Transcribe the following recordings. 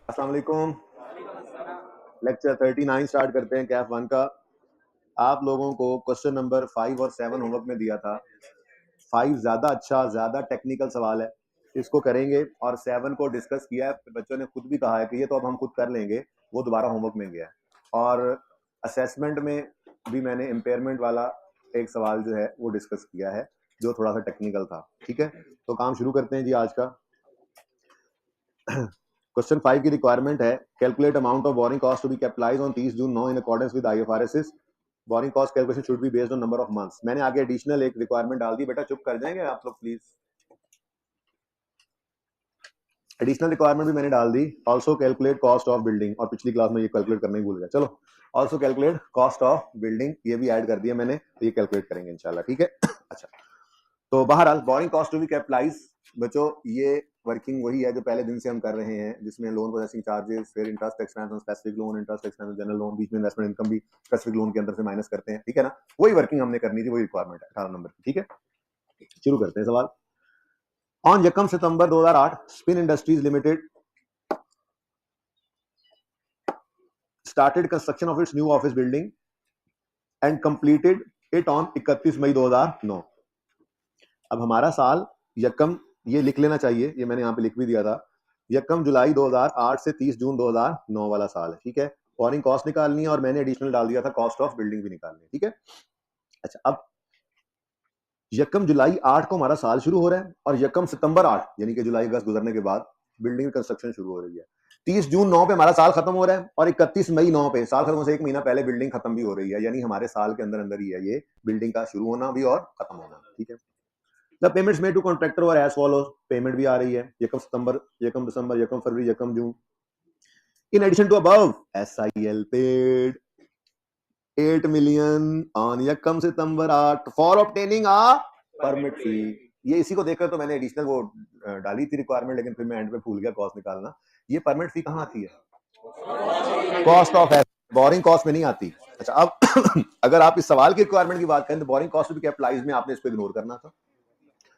अस्सलाम वालेकुम। Lecture 39 start करते हैं कैफ 1 का। आप लोगों को क्वेश्चन नंबर 5 और 7 होमवर्क में दिया था। 5 ज़्यादा अच्छा, ज़्यादा टेक्निकल सवाल है, इसको करेंगे, और 7 को डिस्कस किया है, बच्चों ने खुद भी कहा है कि ये तो अब हम खुद कर लेंगे, वो दोबारा होमवर्क में गया है। और असेसमेंट में भी मैंने इम्पेयरमेंट वाला एक सवाल जो है वो डिस्कस किया है, जो थोड़ा सा टेक्निकल था। ठीक है, तो काम शुरू करते हैं जी आज का। क्वेश्चन 5 की रिक्वायरमेंट है, calculate amount of borrowing cost to be capitalised on 30 June 9 in accordance with IFRS. Borrowing cost calculation should be based on number of months. मैंने आगे एडिशनल एक रिक्वायरमेंट डाल दी। बेटा चुप कर जाएंगे आप लोग प्लीज। एडिशनल रिक्वायरमेंट भी मैंने डाल दी। Also calculate cost of building, और पिछली क्लास में ये कैलकुलेट करना ही भूल गया। चलो, also calculate cost of building, ये भी ऐड कर दिया मैंने, तो ये कैलकुलेट करेंगे इंशाल्लाह। ठीक है। अच्छा, तो बहरहाल borrowing cost to be capitalise, बच्चों ये वर्किंग वही है जो पहले दिन से हम कर रहे हैं, जिसमें लोन प्रोसेसिंग चार्जेस, फिर interest expense on specific loan, interest expense on general loan, बीच में इन्वेस्टमेंट इनकम भी स्पेसिफिक लोन के अंदर से माइनस करते हैं। ठीक है ना, वही वर्किंग हमने करनी थी, वही रिक्वायरमेंट है 18 नंबर की। ठीक है, शुरू करते हैं सवाल। ऑन यकम सितंबर 2008 spin industries limited started construction of its new office building and completed it on 31 मई 2009। अब हमारा साल यकम, ये लिख लेना चाहिए, ये मैंने यहाँ पे लिख भी दिया था, यकम जुलाई 2008 से 30 जून 2009 वाला साल है। ठीक है, बोरिंग कॉस्ट निकालनी है, और मैंने एडिशनल डाल दिया था कॉस्ट ऑफ बिल्डिंग भी निकालनी है। ठीक है। अच्छा, अब यकम जुलाई 8 को हमारा साल शुरू हो रहा है, और यकम सितंबर 8 यानी कि जुलाई अगस्त गुजरने के बाद बिल्डिंग कंस्ट्रक्शन शुरू हो रही है। 30 जून 9 पे हमारा साल खत्म हो रहा है, और 31 मई 9 पे साल खत्म होने से एक महीना पहले बिल्डिंग खत्म भी हो रही है, यानी हमारे साल के अंदर अंदर ही है ये बिल्डिंग का शुरू होना भी और खत्म होना। ठीक है। The payments made to contractor were as follows. Payment भी आ रही है, यकम सितंबर, यकम दिसंबर, यकम फरवरी, यकम जून। In addition to above, SIL पेड 8 million on यकम सितंबर 8 for obtaining a permit fee. ये इसी को देखकर तो मैंने एडिशनल वो डाली थी रिक्वायरमेंट, लेकिन फिर मैं एंड पे भूल गया कॉस्ट निकालना। ये परमिट फी कहाँ आती है? Cost of asset, borrowing cost में नहीं आती। अच्छा, अब अगर आप इस सवाल की रिक्वायरमेंट की बात करें तो बोरिंग कॉस्ट भी कैपिटलाइज में आपने इसको इग्नोर करना था,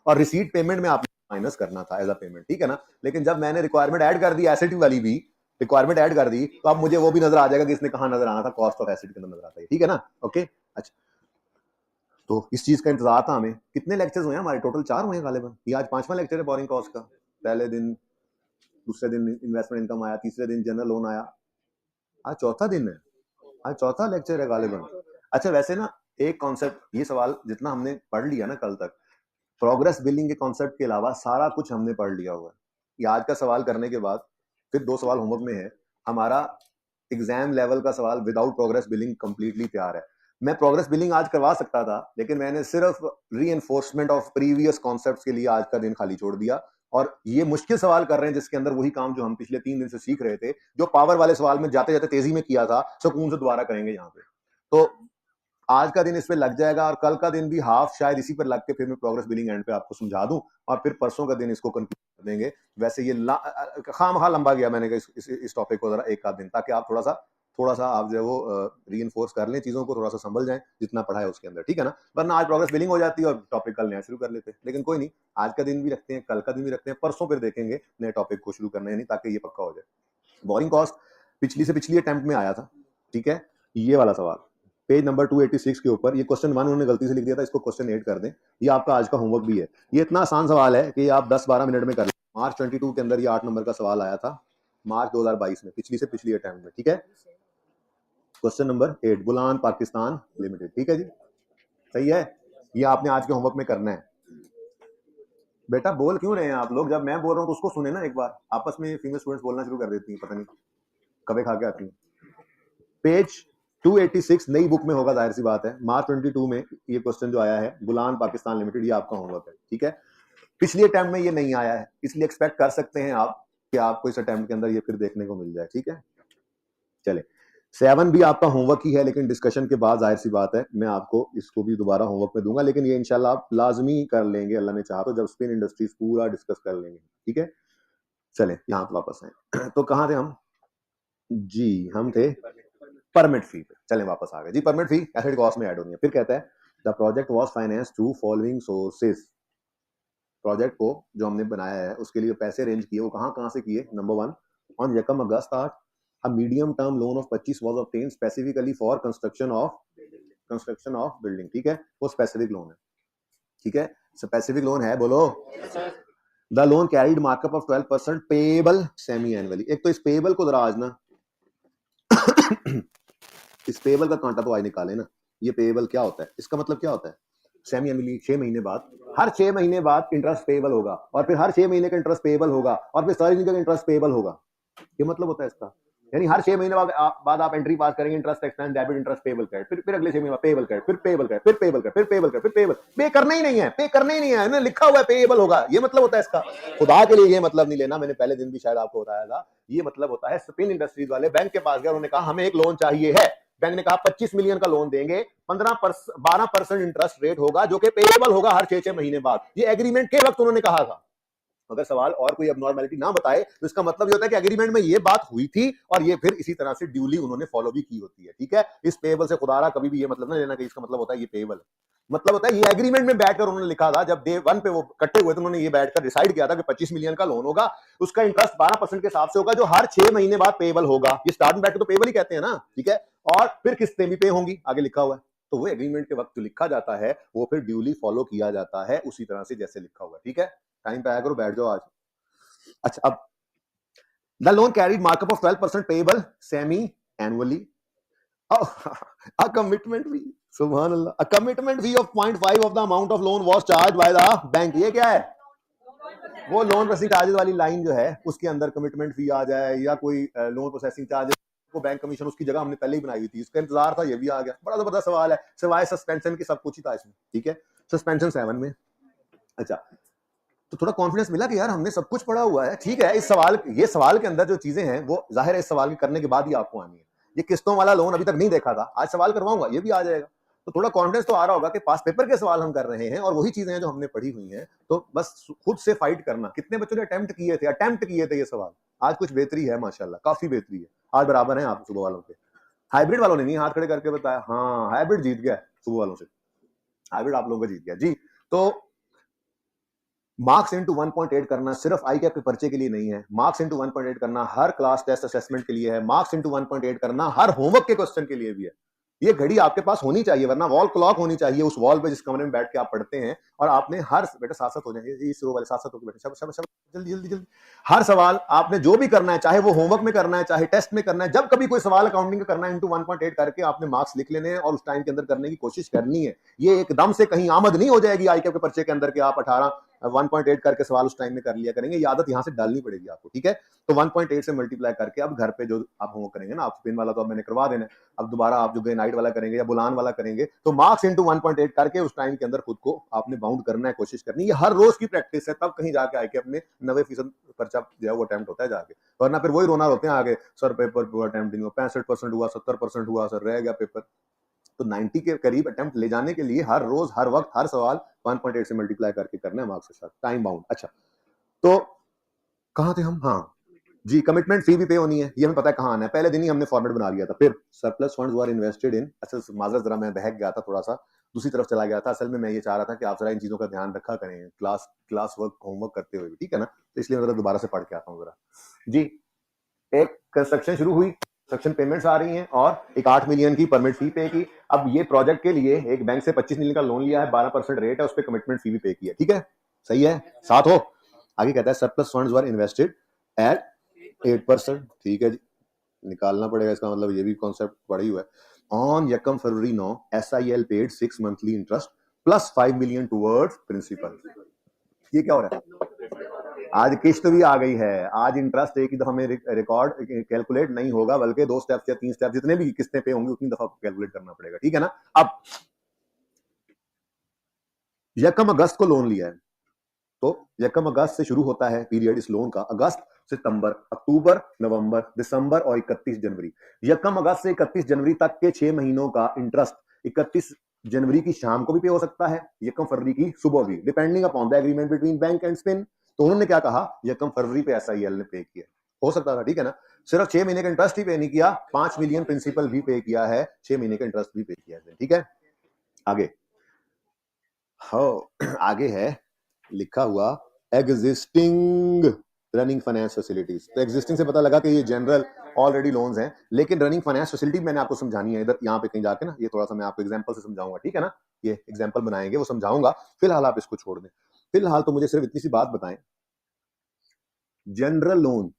और रिसीट पेमेंट में आपने माइनस करना था एज अ पेमेंट। ठीक है ना, लेकिन जब मैंने रिक्वायरमेंट ऐड कर दी, एसेट वाली भी रिक्वायरमेंट ऐड कर दी, तो अब मुझे वो भी नजर आ जाएगा कि इसने कहां नजर आना था, कॉस्ट ऑफ एसेट के अंदर नजर आता है। ठीक है ना, ओके। अच्छा, तो इस चीज का इंतजार था हमें। कितने लेक्चर्स हुए हैं हमारे? टोटल 4 हुए हैं गालिबन। ये आज 5वां लेक्चर है बोरिंग कॉस्ट का। पहले दिन, दूसरे दिन इन्वेस्टमेंट इनकम आया, तीसरे दिन जनरल लोन आया, आज चौथा दिन है, आज चौथा लेक्चर है गालिबन। अच्छा, वैसे ना एक कॉन्सेप्ट, ये सवाल जितना हमने पढ़ लिया ना कल तक, प्रोग्रेस बिलिंग के कॉन्सेप्ट के अलावा सारा कुछ हमने पढ़ लिया हुआ है। ये आज का सवाल करने के बाद फिर 2 सवाल होमवर्क में है। हमारा एग्जाम लेवल का सवाल विदाउट प्रोग्रेस बिलिंग कंप्लीटली तैयार है। मैं प्रोग्रेस बिलिंग आज करवा सकता था, लेकिन मैंने सिर्फ रीइंफोर्समेंट ऑफ प्रीवियस कॉन्सेप्ट्स के लिए आज का दिन खाली छोड़ दिया, और ये मुश्किल सवाल कर रहे हैं जिसके अंदर वही काम जो हम पिछले 3 दिन से सीख रहे थे, जो पावर वाले सवाल में जाते जाते तेजी में किया था, सुकून से दोबारा करेंगे यहाँ पे। तो आज का दिन इस पे लग जाएगा, और कल का दिन भी हाफ शायद इसी पर लग के फिर मैं प्रोग्रेस बिलिंग एंड पे आपको समझा दूं, और फिर परसों का दिन इसको कंक्लूड कर देंगे। वैसे ये खामखा लंबा गया मैंने कहा इस टॉपिक को जरा एक आध दिन, ताकि आप थोड़ा सा आप जो है वो रीइंफोर्स कर लें चीजों को, थोड़ा सा संभल जाएं जितना पढ़ा है उसके अंदर। ठीक है ना, वरना आज प्रोग्रेस बिलिंग हो जाती है और टॉपिक कल नया शुरू कर लेते हैं। लेकिन कोई नहीं, आज का दिन भी रखते हैं, कल का दिन भी रखते हैं, परसों फिर देखेंगे नए टॉपिक को शुरू करना है, नहीं, ताकि ये पक्का हो जाए। बोरिंग कॉस्ट पिछली से पिछली अटेम्प्ट में आया था। ठीक है, ये वाला सवाल पेज नंबर 286 के ऊपर, ये क्वेश्चन 1 उन्होंने गलती से लिख दिया था, इसको क्वेश्चन 8 कर दें। ये आपका आज का होमवर्क भी है। ये इतना आसान सवाल है कि आप 10-12 मिनट में कर लें। मार्च 22 के अंदर ये 8 नंबर का सवाल आया था, मार्च 2022 में, पिछली से पिछली अटेम्प्ट में। ठीक है, क्वेश्चन नंबर 8, बुलान पाकिस्तान लिमिटेड। ठीक है जी, सही है। ये आपने आज के होमवर्क में करना है। बेटा बोल क्यों रहे हैं आप लोग? जब मैं बोल रहा हूँ तो उसको सुने ना एक बार। आपस में फीमेल स्टूडेंट्स बोलना शुरू कर देती हैं, पता नहीं कभी खा के आती हैं। पेज 286 नई बुक में होगा, जाहिर सी बात है। मार्च 22 में ये क्वेश्चन जो आया है, बुलान पाकिस्तान लिमिटेड, ये आपका होमवर्क है। ठीक है, पिछली अटेम्प्ट में ये नहीं आया है, इसलिए एक्सपेक्ट कर सकते हैं आप कि आपको इस अटेम्प्ट के अंदर ये फिर देखने को मिल जाए। ठीक है, चले। 7 भी आपका होमवर्क ही है, लेकिन डिस्कशन के बाद जाहिर सी बात है मैं आपको इसको भी दोबारा होमवर्क में दूंगा, लेकिन ये इंशाल्लाह आप लाजमी कर लेंगे अल्लाह ने चाहा तो, जब स्पिन इंडस्ट्रीज पूरा डिस्कस कर लेंगे। ठीक है, चले यहाँ पे वापस आए। तो कहाँ थे हम जी? हम थे परमिट फी पे। चलें वापस आ गए जी। परमिट फी एसेट कॉस्ट में ऐड होनी है। फिर कहता है the project was finance through following sources. Project को जो हमने बनाया है उसके लिए पैसे अरेंज किए, वो कहाँ कहाँ से किए? नंबर 1, ऑन यकम अगस्त a medium term loan of 25 was obtained specifically for construction of building. ठीक है, वो स्पेसिफिक लोन है. ठीक है, स्पेसिफिक लोन है, बोलो. The loan carried markup of 12% payable semi annually. एक तो इस पेएबल को जरा आज ना इस पेएबल का कांटा तो आज निकाले ना. ये पेएबल क्या होता है, इसका मतलब क्या होता है? सेमी एनुअली 6 महीने बाद, हर 6 महीने बाद इंटरेस्ट पेएबल होगा, और फिर हर 6 महीने का इंटरेस्ट पेएबल होगा, और फिर सारी जिंदगी का इंटरेस्ट पेएबल होगा. ये मतलब होता है इसका. यानी हर 6 महीने बाद आप एंट्री पास करेंगे, interest expense debit interest payable credit, फिर अगले 6 महीने पेबल क्रेडिट, फिर पेबल क्रेडिट, फिर पेबल क्रेडिट, फिर पेबल क्रेडिट, फिर पेबल. पे करना ही नहीं है, पे करना ही नहीं है ना, लिखा हुआ है पेबल होगा. ये मतलब होता है इसका. खुदा के लिए ये मतलब नहीं लेना, मैंने पहले दिन भी शायद आपको बताया था. ये मतलब होता है स्पिन इंडस्ट्रीज वाले बैंक के पास गए, उन्होंने कहा हमें एक लोन चाहिए है. बैंक ने कहा 25 मिलियन का लोन देंगे, 12% इंटरेस्ट रेट होगा जो कि पेएबल होगा हर 6 महीने बाद. ये एग्रीमेंट के वक्त उन्होंने कहा था. अगर सवाल और कोई अबनॉर्मैलिटी ना बताए तो इसका मतलब ये होता है कि एग्रीमेंट में ये बात हुई थी और ये फिर इसी तरह से ड्यूली उन्होंने फॉलो भी की होती है. ठीक है, इस पेएबल से खुदारा कभी भी ये मतलब ना लेना कि इसका मतलब होता है ये पेएबल. मतलब होता है ये एग्रीमेंट में बैठकर उन्होंने लिखा था, जब डे 1 पे वो इकट्ठे हुए थे, उन्होंने ये बैठकर डिसाइड किया था कि 25 मिलियन का लोन होगा, उसका इंटरेस्ट 12% के हिसाब से होगा जो हर 6 महीने बाद पेएबल होगा. ये स्टार्ट में बैठ के तो पेएबल ही कहते हैं ना. ठीक है, और फिर किस्तें भी पे होंगी, आगे लिखा हुआ है. तो वो एग्रीमेंट के वक्त जो लिखा जाता है वो फिर ड्यूली फॉलो किया जाता है उसी तरह से जैसे लिखा हुआ है. ठीक है, टाइम पे आया करो, बैठ जाओ आज. अच्छा, अब the loan carried markup of 12% payable semi annually. A commitment fee, सुभान अल्लाह, a commitment fee of 0.5 of the amount of loan was charged by the bank. ये क्या है? वो लोन प्रोसेसिंग चार्जेस वाली लाइन जो है उसके अंदर कमिटमेंट फी आ जाए या कोई लोन प्रोसेसिंग चार्जेस को बैंक कमीशन, उसकी जगह हमने पहले ही बनाई हुई थी. इसका इंतजार था, ये भी आ गया. बड़ा जबरदस्त सवाल है, सिवाय सस्पेंशन के सब कुछ ही था इसमें. ठीक है, सस्पेंशन 7 में. अच्छा, तो थोड़ा कॉन्फिडेंस मिला कि यार हमने सब कुछ पढ़ा हुआ है. ठीक है, इस सवाल, ये सवाल के अंदर जो चीजें हैं वो जाहिर है इस सवाल के करने के बाद ही आपको आनी है. ये किस्तों वाला लोन अभी तक नहीं देखा था, आज सवाल करवाऊंगा, ये भी आ जाएगा. तो थोड़ा कॉन्फिडेंस तो आ रहा होगा कि पास पेपर के सवाल हम कर रहे हैं और वही चीजें हैं जो हमने पढ़ी हुई हैं. तो बस खुद से फाइट करना. कितने बच्चों ने अटेम्प्ट किए थे ये सवाल? आज कुछ बेहतरी है माशाल्लाह, काफी बेहतरी है. आज बराबर है आप सुबह वालों के. हाइब्रिड वालों ने नहीं हाथ खड़े करके बताया. हाँ, हाइब्रिड जीत गया सुबह वालों से, हाइब्रिड आप लोगों का जीत गया जी. तो मार्क्स इंटू 1.8 करना सिर्फ आई कैप के पर्चे के लिए नहीं है. मार्क्स इंटू 1.8 करना हर क्लास टेस्ट असेसमेंट के लिए है. मार्क्स इंटू 1.8 करना हर होमवर्क के क्वेश्चन के लिए भी है. ये घड़ी आपके पास होनी चाहिए, वरना वॉल क्लॉक होनी चाहिए उस वॉल पे जिस कमरे में बैठ के आप पढ़ते हैं. और आपने हर बेटा साथ साथ हो जाएंगे, इस रो वाले साथ साथ होकर बैठे, शब शब जल्दी जल्दी जल्दी. हर सवाल आपने जो भी करना है, चाहे वो होमवर्क में करना है, चाहे टेस्ट में करना है, जब कभी कोई सवाल अकाउंटिंग का करना है, इंटू 1.8 करके आपने मार्क्स लिख लेने हैं और उस टाइम के अंदर करने की कोशिश करनी है. ये एकदम से कहीं आमद नहीं हो जाएगी आई कैप के पर्चे के अंदर के आप 1.8 करके सवाल उस टाइम में कर लिया करेंगे. ये आदत यहां से डालनी पड़ेगी आपको. ठीक है, तो 1.8 से मल्टीप्लाई करके अब घर पे जो आप होमवर्क करेंगे ना, आप स्पिन वाला तो अब मैंने करवा देना. अब दोबारा आप जो ग्रेनाइट नाइट वाला करेंगे या बुलान वाला करेंगे, तो मार्क्स इंटू 1.8 करके उस टाइम के अंदर खुद को आपने बाउंड करना है, कोशिश करनी है. ये हर रोज की प्रैक्टिस है, तब कहीं जाके आके अपने 90% पर्चा जो है वो अटेम्प्ट होता है जाके. वरना फिर वही रोना होते हैं आगे, सर पेपर पूरा अटेम्प्ट नहीं हुआ, 65% हुआ, 70% हुआ, सर रह गया पेपर. तो 90 के करीब अटेम्प्ट ले जाने के लिए हर रोज, हर वक्त, हर सवाल 1.8 से मल्टीप्लाई करके करना है मार्क्स के साथ, टाइम बाउंड. अच्छा, तो कहां थे हम? हाँ जी, कमिटमेंट फी भी पे होनी है. ये हमें पता है कहां आना है, पहले दिन ही हमने फॉर्मेट बना लिया था. फिर surplus funds were invested in. अच्छा माजरत, जरा मैं बहक गया था, थोड़ा सा दूसरी तरफ चला गया था. असल में मैं ये चाह रहा था कि आप जरा इन चीजों का ध्यान रखा करें क्लास वर्क होमवर्क करते हुए, ठीक है ना. तो इसलिए मैं दोबारा से पढ़ के आता हूँ जरा जी. एक कंस्ट्रक्शन शुरू हुई, कंस्ट्रक्शन पेमेंट्स आ रही हैं और एक 8 मिलियन की परमिट फी पे की. अब ये प्रोजेक्ट के लिए एक बैंक से 25 मिलियन का लोन लिया है, 12% रेट है, उस पर कमिटमेंट फी भी पे की है. ठीक है, सही है, साथ हो. आगे कहता है surplus funds were invested at 8%. ठीक है जी, निकालना पड़ेगा इसका मतलब, ये भी कॉन्सेप्ट पड़ा ही हुआ है. ऑन यकम February 9 SIL paid 6 monthly interest plus 5 million towards principal. ये क्या हो रहा है? आज किस्त भी आ गई है. आज इंटरेस्ट एक ही दफा में रिकॉर्ड कैलकुलेट नहीं होगा, बल्कि 2 स्टेप्स या 3 स्टेप्स, जितने भी किस्तें पे होंगी उतनी दफा कैलकुलेट करना पड़ेगा. ठीक है ना. अब यकम अगस्त को लोन लिया है, तो यकम अगस्त से शुरू होता है पीरियड इस लोन का. अगस्त, सितंबर, अक्टूबर, नवंबर, दिसंबर और 31 जनवरी. यकम अगस्त से 31 जनवरी तक के 6 महीनों का इंटरेस्ट 31 जनवरी की शाम को भी पे हो सकता है, यकम फरवरी की सुबह भी, depending upon the agreement between bank and spin. तो उन्होंने क्या कहा, यकम फरवरी पे SIL ने पे किया, हो सकता था. ठीक है ना, सिर्फ 6 महीने का इंटरेस्ट ही पे नहीं किया, 5 मिलियन प्रिंसिपल भी पे किया है, 6 महीने का इंटरेस्ट भी पे किया है. ठीक है, आगे हो आगे है लिखा हुआ एग्जिस्टिंग रनिंग फाइनेंस फैसिलिटीज। तो एग्जिस्टिंग से पता लगा कि ये जनरल ऑलरेडी लोन्स हैं, लेकिन रनिंग फाइनेंस फैसिलिटी मैंने आपको समझानी है इधर यहाँ पे कहीं जाके ना, ये थोड़ा सा मैं आपको एग्जांपल से समझाऊंगा, ठीक है ना, ये एग्जांपल बनाएंगे वो समझाऊंगा, फिलहाल आप इसको छोड़ दें। फिलहाल तो मुझे सिर्फ इतनी सी बात बताएं, जनरल लोन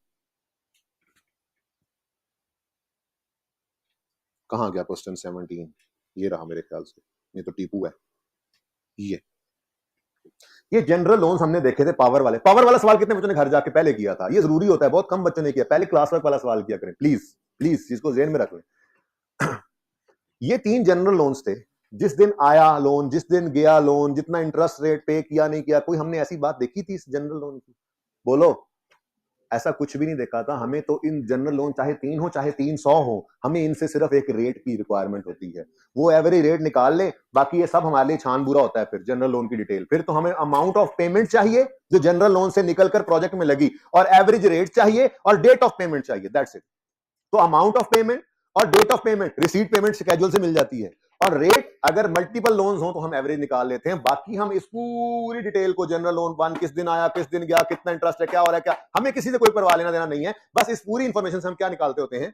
कहाँ गया? क्वेश्चन 17 ये रहा मेरे ख्याल से, ये तो टीपू है। ये जनरल लोन्स हमने देखे थे, पावर वाला सवाल कितने बच्चों ने घर जाके पहले किया था? ये जरूरी होता है, बहुत कम बच्चों ने किया। पहले क्लास वर्क वाला सवाल किया करें प्लीज, प्लीज इसको जेहन में रख लें। ये 3 जनरल लोन्स थे, जिस दिन आया लोन, जिस दिन गया लोन, जितना इंटरेस्ट रेट पे किया नहीं किया, कोई हमने ऐसी बात देखी थी इस जनरल लोन की? बोलो, ऐसा कुछ भी नहीं देखा था। हमें तो इन जनरल लोन चाहे 3 हो चाहे 300 हो, हमें इनसे सिर्फ एक रेट की रिक्वायरमेंट होती है, वो एवरेज रेट निकाल ले, बाकी ये सब हमारे लिए छान बुरा होता है। फिर जनरल लोन की डिटेल, फिर तो हमें अमाउंट ऑफ पेमेंट चाहिए जो जनरल लोन से निकलकर प्रोजेक्ट में लगी, और एवरेज रेट चाहिए और डेट ऑफ पेमेंट चाहिए, दैट्स इट। तो अमाउंट ऑफ पेमेंट और date of payment receipt payment schedule से मिल जाती है, और रेट अगर मल्टीपल लोन्स हो तो हम एवरेज निकाल लेते हैं। बाकी हम इस पूरी डिटेल को, जनरल लोन 1 किस दिन आया, किस दिन गया, कितना इंटरेस्ट है, क्या हो रहा है, क्या, हमें किसी से कोई परवाह लेना देना नहीं है। बस इस पूरी इंफॉर्मेशन से हम क्या निकालते होते हैं?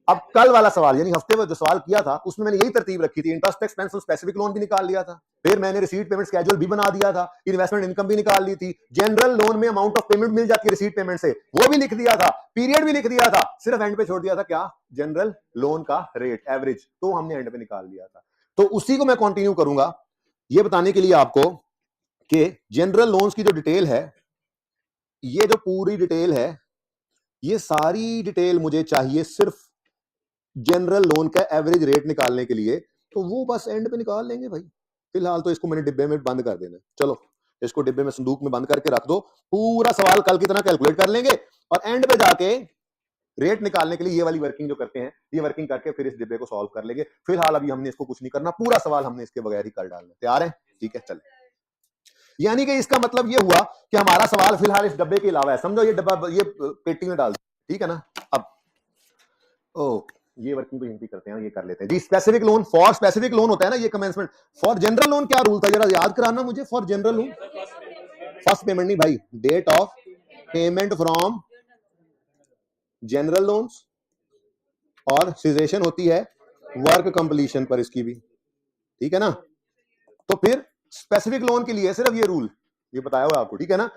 अब कल वाला सवाल यानी हफ्ते में जो सवाल किया था उसमें मैंने यही तरतीब रखी थी, इंटरेस्ट एक्सपेंस और स्पेसिफिक लोन भी निकाल लिया था, फिर मैंने रिसीट पेमेंट स्केड्यूल भी बना दिया था, इन्वेस्टमेंट इनकम भी निकाल ली थी, जनरल लोन में अमाउंट ऑफ पेमेंट मिल जाती है रिसीट पेमेंट से, वो भी लिख दिया था, पीरियड भी लिख दिया था, सिर्फ एंड पे छोड़ दिया था क्या? जनरल लोन का रेट एवरेज, तो हमने एंड पे निकाल दिया था। तो उसी को मैं कंटिन्यू करूंगा ये बताने के लिए आपको कि जनरल लोन्स की जो डिटेल है, ये जो पूरी डिटेल है, ये सारी डिटेल मुझे चाहिए सिर्फ जनरल लोन का एवरेज रेट निकालने के लिए, तो वो बस एंड पे निकाल लेंगे भाई। फिलहाल तो इसको मैंने डिब्बे में बंद कर देना, चलो इसको डिब्बे में संदूक में बंद करके रख दो, पूरा सवाल कल की तरह कैलकुलेट कर लेंगे, और एंड पे जाके रेट निकालने के लिए ये वाली वर्किंग जो करते हैं, ये वर्किंग करके फिर इस डिब्बे को सॉल्व कर लेंगे। फिलहाल अभी हमने इसको कुछ नहीं करना, पूरा सवाल हमने इसके बगैर ही कर डालना। तैयार है? ठीक है, चले। यानी कि इसका मतलब ये हुआ कि हमारा सवाल फिलहाल इस डब्बे के अलावा है, समझो ये डब्बा ये पेटी में डाल दो, ठीक है ना। अब ओके, ये वर्किंग तो यहीं करते हैं, ये कर लेते हैं जी। Specific loan, for specific loan होता है ना ये कमेंसमेंट। फॉर जनरल लोन क्या रूल था जरा याद कराना मुझे? For general loan first payment नहीं भाई, date of payment from general loans, और सीजेशन होती है वर्क कंप्लीशन पर इसकी भी, ठीक है ना। तो फिर स्पेसिफिक लोन के लिए सिर्फ ये रूल ये बताया हुआ आपको, ठीक है ना,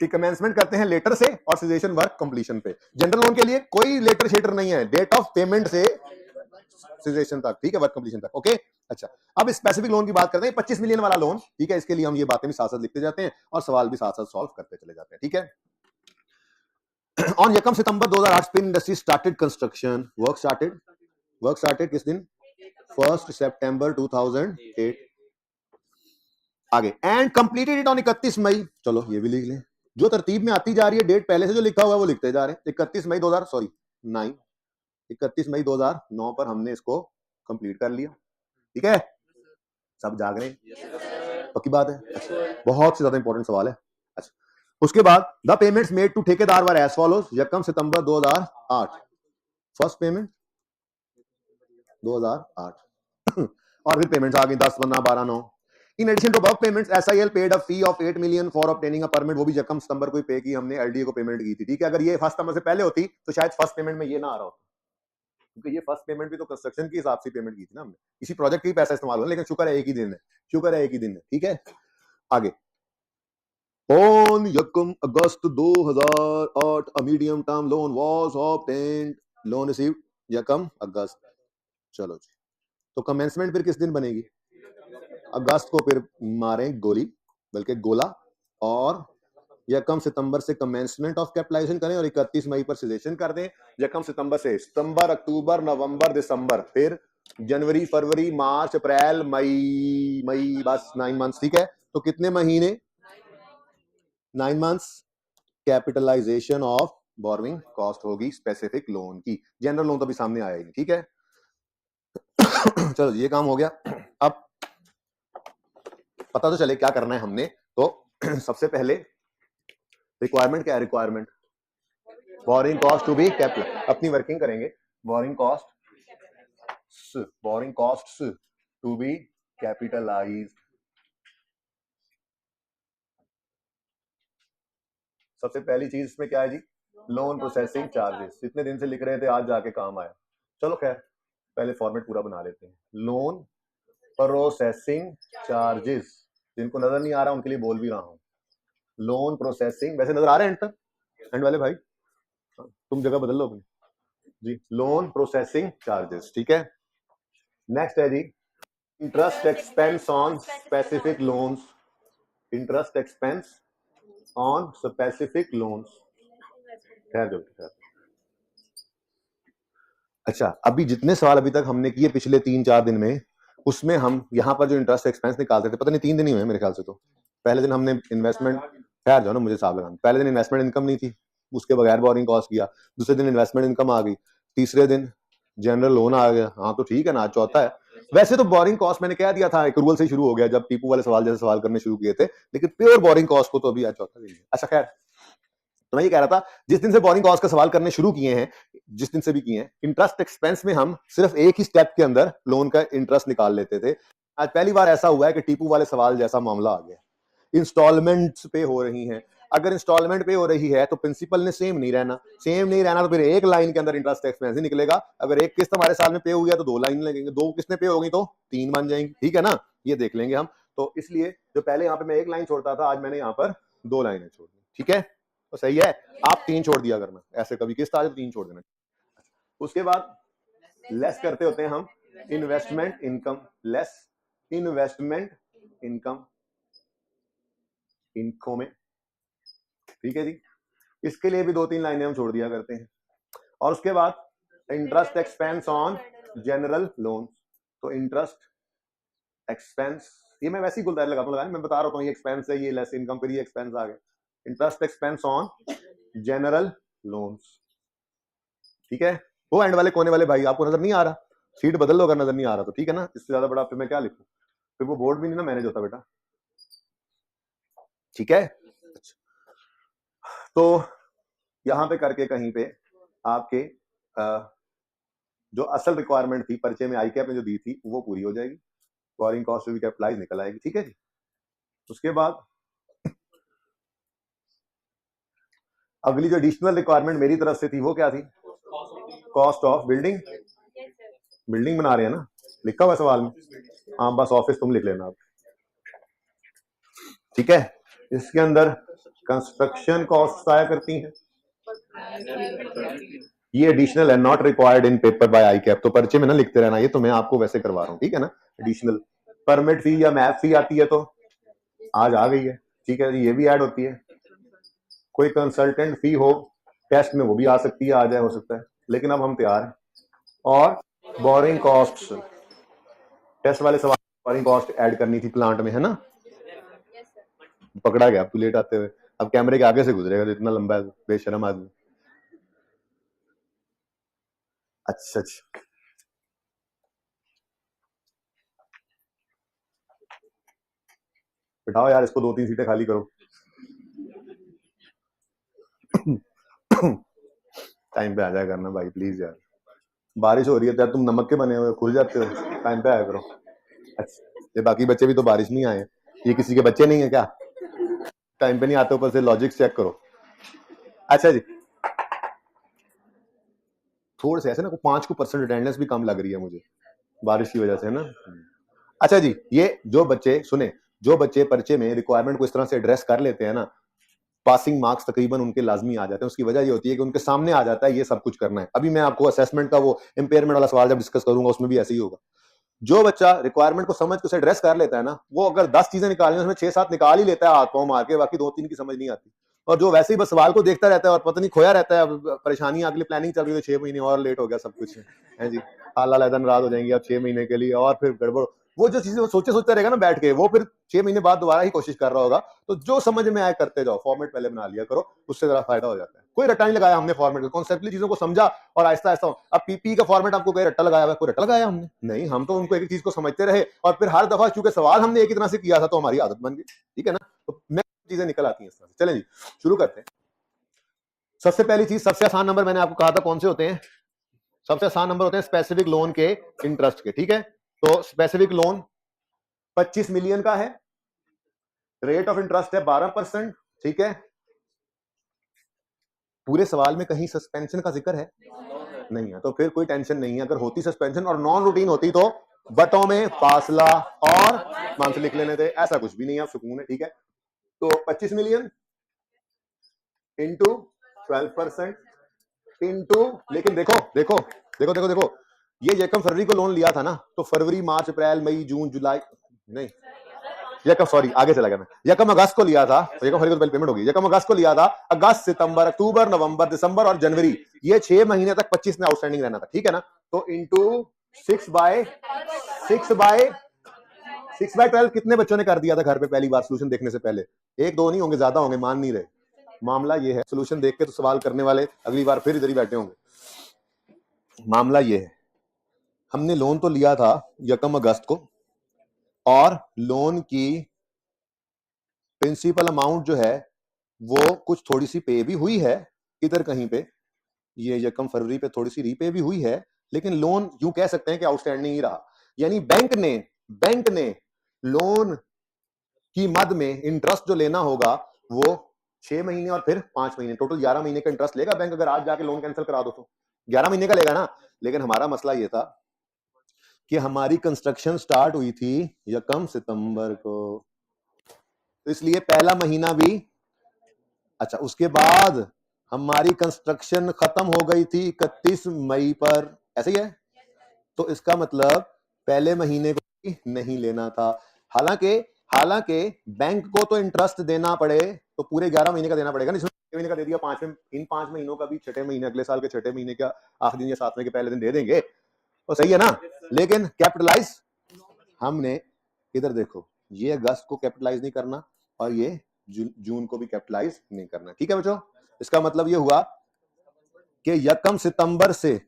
कि कमेंसमेंट करते हैं लेटर से और सीजेशन वर्क कंप्लीशन पे। जनरल लोन के लिए कोई लेटर शेटर नहीं है, डेट ऑफ पेमेंट से सीजेशन तक, ठीक है, वर्क कंप्लीशन तक। ओके, अच्छा, अब स्पेसिफिक लोन की बात करते हैं, 25 मिलियन वाला लोन, ठीक है। इसके लिए हम ये बातें भी साथ साथ लिखते जाते हैं और सवाल भी साथ साथ सॉल्व करते चले जाते हैं, ठीक है। ऑन यकम सितंबर 2008 spin industry started construction, work started किस दिन? 1 सितंबर 2008। आगे, एंड कंप्लीटेड इट ऑन 31 मई, चलो ये भी लिख लें, जो तरतीब में आती जा रही है, डेट पहले से जो लिखा हुआ है वो लिखते जा रहे हैं। 31 मई 2000 सॉरी 9 31 मई 2009 पर हमने इसको कंप्लीट कर लिया, ठीक है। सब जाग रहे हैं? पक्की बात है? अच्छा, बहुत से ज्यादा इंपॉर्टेंट सवाल है। अच्छा, उसके बाद द पेमेंट्स मेड टू ठेकेदार वर एज फॉलोज, यकम सितंबर 2008 फर्स्ट पेमेंट 2008 और फिर पेमेंट्स आ गई 10, 15, 12, 9। In addition to above payments SIL paid a fee of 8 million for obtaining a permit, वो भी यकम सितंबर को ही पे की हमने, LDA को पेमेंट की थी, ठीक है। अगर ये फर्स्ट सितंबर से पहले होती तो शायद फर्स्ट पेमेंट में ये ना आ रहा होता, क्योंकि ये फर्स्ट पेमेंट भी तो कंस्ट्रक्शन के हिसाब से पेमेंट की थी ना हमने, इसी प्रोजेक्ट की पैसा इस्तेमाल हुआ, लेकिन शुक्र है एक ही दिन है, शुक्र है एक ही दिन है, ठीक है। आगे, ऑन यकम अगस्त 2008 a medium term loan was obtained, loan received यकम अगस्त। चलो जी, तो कमेंसमेंट फिर किस दिन बनेगी? अगस्त को फिर मारें गोली, बल्कि गोला, और यकम सितंबर से कमेंसमेंट ऑफ कैपिटलाइजेशन करें और 31 मई पर सीजेशन कर दें। यकम सितंबर से सितंबर, अक्टूबर, नवंबर, दिसंबर, फिर जनवरी, फरवरी, मार्च, अप्रैल, मई बस 9 मंथ्स, ठीक है। तो कितने महीने? 9 months capitalisation of borrowing cost होगी स्पेसिफिक लोन की। जनरल लोन तो अभी सामने आया ही नहीं, ठीक है। चलो ये काम हो गया। अब पता तो चले क्या करना है हमने। तो सबसे पहले रिक्वायरमेंट क्या है? Requirement borrowing cost to be capital, अपनी वर्किंग करेंगे। Borrowing cost to be capitalised सबसे पहली चीज इसमें क्या है जी, लोन प्रोसेसिंग चार्जेस। जितने दिन से लिख रहे थे आज जाके काम आया। चलो खैर पहले फॉर्मेट पूरा बना लेते हैं। लोन प्रोसेसिंग चार्जेस, जिनको नजर नहीं आ रहा उनके लिए बोल भी रहा हूं। लोन प्रोसेसिंग, वैसे नजर आ रहे हैं एंड तक? एंड वाले भाई तुम जगह बदल लो अपनी जी। लोन प्रोसेसिंग चार्जेस, ठीक है। नेक्स्ट है जी interest expense on specific loans. Interest expense on specific loans. खैर जो अच्छा, अभी जितने सवाल अभी तक हमने किए पिछले 3-4 दिन में, उसमें हम यहाँ पर जो इंटरेस्ट एक्सपेंस निकालते थे, पता नहीं 3 दिन ही हुए मेरे ख्याल से। तो पहले दिन हमने इन्वेस्टमेंट, खैर जो ना मुझे हिसाब लगाना, पहले दिन इन्वेस्टमेंट इनकम नहीं थी, उसके बगैर बोरिंग कॉस्ट किया। दूसरे दिन इन्वेस्टमेंट इनकम आ गई। तीसरे दिन जनरल लोन आ गया। हाँ तो ठीक है ना, चौथा है। वैसे तो बोरिंग कॉस्ट मैंने कह दिया था एक्रूवल से शुरू हो गया जब टीपू वाले सवाल जैसे सवाल करने शुरू किए थे, लेकिन प्योर बोरिंग कॉस्ट को तो अभी आज चौथा दिन है। अच्छा खैर, तो मैं ये कह रहा था जिस दिन से बोरिंग कॉस्ट का सवाल करने शुरू किए हैं, जिस दिन से भी किए हैं, इंटरेस्ट एक्सपेंस में हम सिर्फ एक ही स्टेप के अंदर लोन का इंटरेस्ट निकाल लेते थे। आज पहली बार ऐसा हुआ है कि टीपू वाले सवाल जैसा मामला आ गया। इंस्टॉलमेंट्स पे हो रही हैं। अगर इंस्टॉलमेंट पे हो रही है तो प्रिंसिपल ने सेम नहीं रहना। सेम नहीं रहना तो फिर एक लाइन के अंदर इंटरेस्ट एक्सपेंस ही निकलेगा। अगर एक किस्त हमारे साल में पे हुई है तो 2 लाइन लगेंगे, 2 किस्तें पे होगी तो 3 बन जाएंगी, ठीक है ना। ये देख लेंगे हम। तो इसलिए जो पहले यहाँ पे मैं 1 लाइन छोड़ता था, आज मैंने यहाँ पर 2 लाइनें छोड़ दी, ठीक है। तो सही है, आप 3 छोड़ दिया करना, ऐसे कभी किस्त आ जाए तो 3 छोड़ देना। उसके बाद लेस करते होते हैं हम investment income, less investment income इनको में, ठीक है जी। इसके लिए भी 2-3 लाइनें हम छोड़ दिया करते हैं। और उसके बाद interest expense on general loan. तो इंटरेस्ट एक्सपेंस, ये मैं वैसे ही गुलदार लगाता हूँ, मैं बता रहा हूँ ये एक्सपेंस है, ये लेस इनकम, फिर ये एक्सपेंस आ गए। Interest expense on general loans, ठीक है। वो एंड वाले कोने वाले भाई आपको नजर नहीं आ रहा, सीट बदल लो अगर नजर नहीं आ रहा तो, ठीक है ना। इससे ज्यादा बड़ा फिर मैं क्या लिखूं, फिर वो बोर्ड भी नहीं ना मैनेज होता बेटा, ठीक है। तो यहां पे करके कहीं पे आपके जो असल रिक्वायरमेंट थी परिचय में आई कैप ने जो दी थी वो पूरी हो जाएगी। बोरिंग कॉस्ट भी कैपिटलाइज निकल आएगी, ठीक है जी। उसके बाद अगली जो एडिशनल रिक्वायरमेंट मेरी तरफ से थी वो क्या थी, कॉस्ट ऑफ बिल्डिंग। बिल्डिंग बना रहे हैं ना, लिखा हुआ सवाल में। हाँ बस ऑफिस तुम लिख लेना आप, ठीक है। इसके अंदर कंस्ट्रक्शन कॉस्ट आया करती हैं, ये एडिशनल है, not required in paper by ICAP. तो परिचय में ना लिखते रहना, ये तो मैं आपको वैसे करवा रहा हूँ, ठीक है ना। एडिशनल परमिट फी या मैप फी आती है तो आज आ गई है, ठीक है, ये भी ऐड होती है। कोई कंसल्टेंट फी हो टेस्ट में वो भी आ सकती है, आ जाए हो सकता है, लेकिन अब हम तैयार हैं। और बोरिंग कॉस्ट, टेस्ट वाले सवाल बोरिंग कॉस्ट ऐड करनी थी प्लांट में, है ना। पकड़ा गया अब तू लेट आते हुए, अब कैमरे के आगे से गुजरेगा तो इतना लंबा बेशरम आदमी। अच्छा अच्छा, बिठाओ यार इसको, 2-3 सीटें खाली करो। टाइम पे आ जाया करना भाई प्लीज यार, बारिश हो रही है यार, तुम नमक के बने हुए खुल जाते हो, टाइम पे आया करो। अच्छा, ये बाकी बच्चे भी तो बारिश नहीं आए, ये किसी के बच्चे नहीं है क्या, टाइम पे नहीं आते, ऊपर से लॉजिक चेक करो। अच्छा जी, थोड़े से ऐसे ना 5% अटेंडेंस भी कम लग रही है मुझे बारिश की वजह से, है ना। अच्छा जी, ये जो बच्चे सुने, जो बच्चे परिचय में रिक्वायरमेंट को इस तरह से एड्रेस कर लेते हैं ना, पासिंग मार्क्स तकरीबन उनके लाजमी आ जाते हैं। उसकी वजह ये होती है कि उनके सामने आ जाता है ये सब कुछ करना है। अभी मैं आपको असेसमेंट का वो इंपेयरमेंट वाला सवाल जब डिस्कस करूंगा उसमें भी ऐसे ही होगा। जो बच्चा रिक्वायरमेंट को समझ के उसे एड्रेस कर लेता है ना, वो अगर 10 चीजें निकालने उसमें 6-7 निकाल ही लेता है हाथ पांव मार के, बाकी 2-3 की समझ नहीं आती। और जो वैसे ही बस सवाल को देखता रहता है और पता नहीं खोया रहता है, अब परेशानी अगली प्लानिंग चल रही है, 6 महीने और लेट हो गया सब कुछ, है जी। हाल नाराज हो जाएंगे अब 6 महीने के लिए, और फिर गड़बड़। वो जो चीजें सोचे सोचता रहेगा ना बैठ के, वो फिर 6 महीने बाद दोबारा ही कोशिश कर रहा होगा। तो जो समझ में आए करते जाओ, फॉर्मेट पहले बना लिया करो, उससे जरा फायदा हो जाता है। कोई रट्टा नहीं लगाया हमने फॉर्मेट का, कॉन्सेप्टली चीजों को समझा और आहिस्ता आहिस्ता। अब पीपी का फॉर्मेट आपको कोई रट्टा लगाया हुआ, कोई रट्टा लगाया हमने नहीं, हम तो उनको एक चीज को समझते रहे और फिर हर दफा चूंकि सवाल हमने एक ही तरह से किया था तो हमारी आदत बन गई, ठीक है ना। तो चीजें निकल आती हैं इस तरह से। चलें जी, शुरू करते हैं। सबसे पहली चीज, सबसे आसान नंबर मैंने आपको कहा था कौन से होते हैं, सबसे आसान नंबर होते हैं स्पेसिफिक लोन के इंटरेस्ट के, ठीक है। तो स्पेसिफिक लोन 25 मिलियन का है, रेट ऑफ इंटरेस्ट है 12%, ठीक है। पूरे सवाल में कहीं सस्पेंशन का जिक्र है नहीं है, तो फिर कोई टेंशन नहीं है। अगर होती सस्पेंशन और नॉन रूटीन होती तो बटों में फासला और मंथ लिख लेने थे, ऐसा कुछ भी नहीं है, सुकून है, ठीक है। तो 25 मिलियन इंटू 12% इंटू, लेकिन देखो देखो देखो देखो देखो, ये यकम फरवरी को लोन लिया था ना, तो फरवरी मार्च अप्रैल मई जून जुलाई, नहीं यकम, सॉरी आगे चला गया मैं, यकम अगस्त को लिया था, तो यकम फरवरी को पहले पेमेंट होगी, यकम अगस्त को लिया था, अगस्त सितंबर अक्टूबर नवंबर दिसंबर और जनवरी, ये 6 महीने तक 25 में आउटस्टैंडिंग रहना था, ठीक है ना। तो इंटू 6/12 कितने बच्चों ने कर दिया था घर पे पहली बार सोल्यूशन देखने से पहले? एक दो नहीं होंगे, ज्यादा होंगे, मान नहीं रहे। मामला ये है, सोल्यूशन देख के तो सवाल करने वाले अगली बार फिर इधर ही बैठे होंगे। मामला ये है, हमने लोन तो लिया था यकम अगस्त को, और लोन की प्रिंसिपल अमाउंट जो है वो कुछ थोड़ी सी पे भी हुई है इधर कहीं पे, ये यकम फरवरी पे थोड़ी सी रीपे भी हुई है, लेकिन लोन यूं कह सकते हैं कि आउटस्टैंडिंग ही रहा। यानी बैंक ने लोन की मद में इंटरेस्ट जो लेना होगा वो 6 महीने और फिर 5 महीने, टोटल 11 महीने का इंटरेस्ट लेगा बैंक, अगर आज जाके लोन कैंसिल करा दो तो 11 महीने का लेगा ना। लेकिन हमारा मसला ये था कि हमारी कंस्ट्रक्शन स्टार्ट हुई थी यकम सितंबर को, तो इसलिए पहला महीना भी, अच्छा उसके बाद हमारी कंस्ट्रक्शन खत्म हो गई थी 31 मई पर, ऐसे ही है। तो इसका मतलब पहले महीने को भी नहीं लेना था। हालांकि बैंक को तो इंटरेस्ट देना पड़े तो पूरे 11 महीने का देना पड़ेगा, नहीं 6 महीने का दे दिया, 5 महीनों का भी 6 महीने, अगले साल के 6 महीने का आखिरी दिन या 7वें के पहले दिन दे देंगे, तो सही है ना। लेकिन कैपिटलाइज हमने, इधर देखो, ये अगस्त को कैपिटलाइज नहीं करना और ये जून को भी कैपिटलाइज नहीं करना, ठीक है बच्चों। इसका मतलब ये हुआ कि यकम सितंबर से,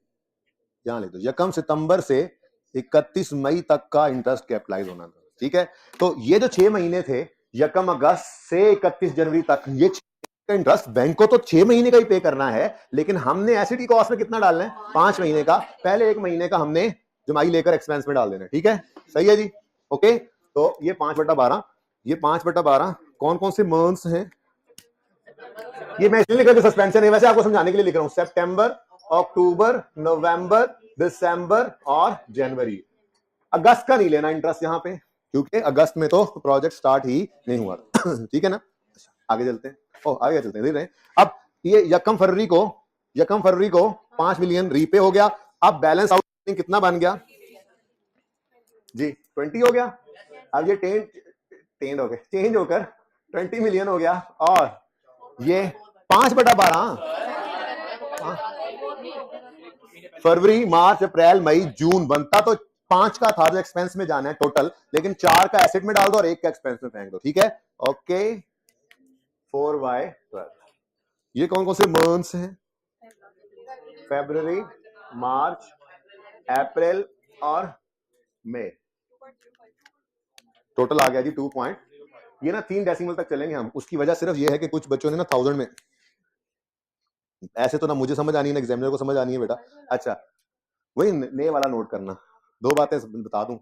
यहां ले दो, यकम सितंबर से 31 मई तक का इंटरेस्ट कैपिटलाइज होना था, ठीक है। तो ये जो 6 महीने थे यकम अगस्त से 31 जनवरी तक, ये इंटरेस्ट बैंक को तो 6 महीने का ही पे करना है, लेकिन हमने एसिडी कॉस्ट में कितना डालना है? 5 महीने का। पहले 1 महीने का हमने जमाई लेकर एक्सपेंस में डाल देना, ठीक है, सही है जी, ओके। तो ये 5/12, ये 5/12 कौन कौन से मंथ्स हैं? ये मैं इसलिए लिख रहा हूं, सस्पेंशन है, वैसे आपको समझाने के लिए लिख रहा हूं। सितंबर, अक्टूबर, नवंबर, दिसंबर और जनवरी। अगस्त का नहीं लेना इंटरेस्ट यहां पे, क्योंकि अगस्त में तो प्रोजेक्ट स्टार्ट ही नहीं हुआ ठीक है ना। आगे चलते हैं, आगे चलते हैं, अब ये यकम फरवरी को 5 मिलियन रीपे हो गया। अब बैलेंस आउटस्टैंडिंग कितना बन गया जी? 20 हो गया। अब ये चेंज होकर 20 मिलियन हो गया, और ये 5/12, फरवरी मार्च अप्रैल मई जून बनता तो 5 का था जो एक्सपेंस में जाना है टोटल, लेकिन 4 का एसेट में डाल दो और 1 का एक्सपेंस में फेंक दो, ठीक है, ओके। 4/12 ये कौन कौन से मंथ्स हैं? फरवरी, मार्च, अप्रैल और मई, टोटल आ गया जी 2 पॉइंट। ये ना 3 डेसिमल तक चलेंगे हम, उसकी वजह सिर्फ ये है कि कुछ बच्चों ने ना 1000 में, ऐसे तो ना मुझे समझ आनी है ना एग्जामिनर को समझ आनी है बेटा। अच्छा, वही नए वाला नोट करना। 2 बातें बता दूं,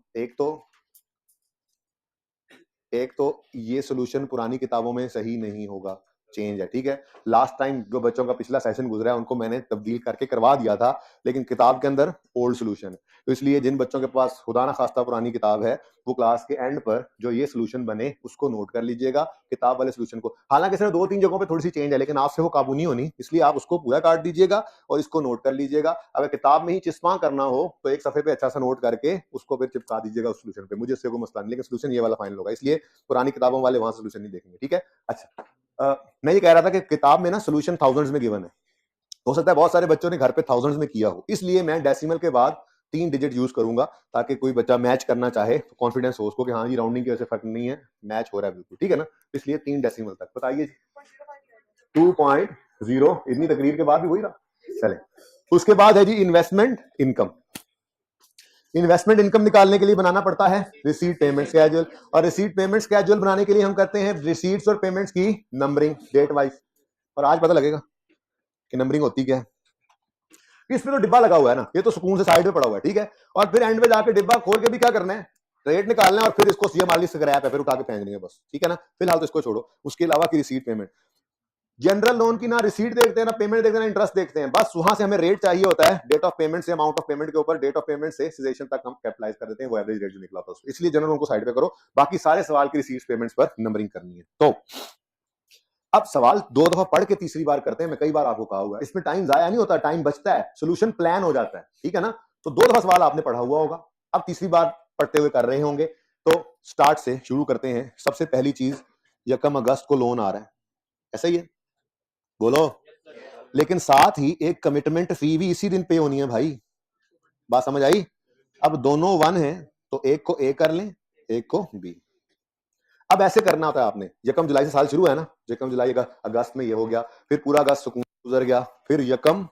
एक तो ये सॉल्यूशन पुरानी किताबों में सही नहीं होगा, चेंज है, ठीक है। लास्ट टाइम जो बच्चों का पिछला सेशन गुजरा है उनको मैंने तब्दील करके करवा दिया था, लेकिन किताब के अंदर ओल्ड सॉल्यूशन है, तो इसलिए जिन बच्चों के पास खुदा ना खास्ता पुरानी किताब है, वो क्लास के एंड पर जो ये सॉल्यूशन बने उसको नोट कर लीजिएगा, किताब वाले सॉल्यूशन को। हालांकि सिर्फ 2-3 जगहों पे थोड़ी सी चेंज है, लेकिन आपसे वो काबू नहीं होनी, इसलिए आप उसको पूरा काट दीजिएगा और इसको नोट कर लीजिएगा। अगर किताब में ही चिस्पा करना हो तो एक सफे पे अच्छा सा नोट करके उसको फिर चिपका दीजिएगा उस सॉल्यूशन पे, मुझे इससे कोई मसला नहीं, लेकिन सॉल्यूशन ये वाला फाइनल होगा, इसलिए पुरानी किताबों वाले वहां सॉल्यूशन नहीं देखेंगे, ठीक है। अच्छा, मैं ये कह रहा था कि किताब में ना सॉल्यूशन थाउजेंड्स में गिवन है, हो सकता है बहुत सारे बच्चों ने घर पे थाउजेंड्स में किया हो, इसलिए मैं डेसिमल के बाद 3 डिजिट यूज करूंगा, ताकि कोई बच्चा मैच करना चाहे तो कॉन्फिडेंस हो उसको कि हाँ जी राउंडिंग की वजह से फर्क नहीं है, मैच हो रहा है बिल्कुल, ठीक है ना। इसलिए 3 डेसिमल तक बताइए। 2.0 इतनी तकरीर के बाद भी वही रहा, चले। उसके बाद है जी इन्वेस्टमेंट इनकम। इन्वेस्टमेंट इनकम निकालने के लिए बनाना पड़ता है रिसीट पेमेंट स्केड्यूल, और रिसीट पेमेंट स्केड्यूल बनाने के लिए हम करते हैं रिसीट्स और पेमेंट्स की नंबरिंग डेट वाइज, और आज पता लगेगा कि नंबरिंग होती क्या है। इसमें तो डिब्बा लगा हुआ है ना, ये तो सुकून से साइड में पड़ा हुआ है, ठीक है। और फिर एंड में जाके डिब्बा खोल के भी क्या करना है, रेट निकालना है, और फिर इसको सीएम वाली स्क्रैप है फिर उठा के फेंक देंगे बस, ठीक है ना। फिलहाल तो इसको छोड़ो, उसके अलावा की रिसीट पेमेंट, जनरल लोन की ना रिसीट देखते हैं, ना पेमेंट देखते हैं, ना इंटरेस्ट देखते हैं, बस वहां से हमें रेट चाहिए होता है, डेट ऑफ पेमेंट से अमाउंट ऑफ पेमेंट के ऊपर डेट ऑफ पेमेंट से सीजेशन तक हम कैपिटलाइज कर देते हैं, वो एवरेज रेट जो निकला था उसको। इसलिए जनरल लोन को साइड पे करो, बाकी सारे सवाल की रिसीट्स पेमेंट्स पर नंबरिंग करनी है। तो अब सवाल 2 दफा पढ़ के तीसरी बार करते हैं, मैं कई बार आपको कहा हुआ है, इसमें टाइम जाया नहीं होता, टाइम बचता है, सोल्यूशन प्लान हो जाता है, ठीक है ना। तो 2 दफा सवाल आपने पढ़ा हुआ होगा, अब तीसरी बार पढ़ते हुए कर रहे होंगे। तो स्टार्ट से शुरू करते हैं। सबसे पहली चीज, यकम अगस्त को लोन आ रहा है, ऐसा ही है, बोलो। लेकिन साथ ही एक कमिटमेंट फी भी इसी दिन पे होनी है भाई, बात समझ आई। अब दोनों 1 है तो एक को ए कर लें, एक को बी। अब ऐसे करना होता है आपने, यकम जुलाई से साल शुरू है ना, यकम जुलाई अगस्त में ये हो गया, फिर पूरा अगस्त सुकून गुजर गया, फिर यकम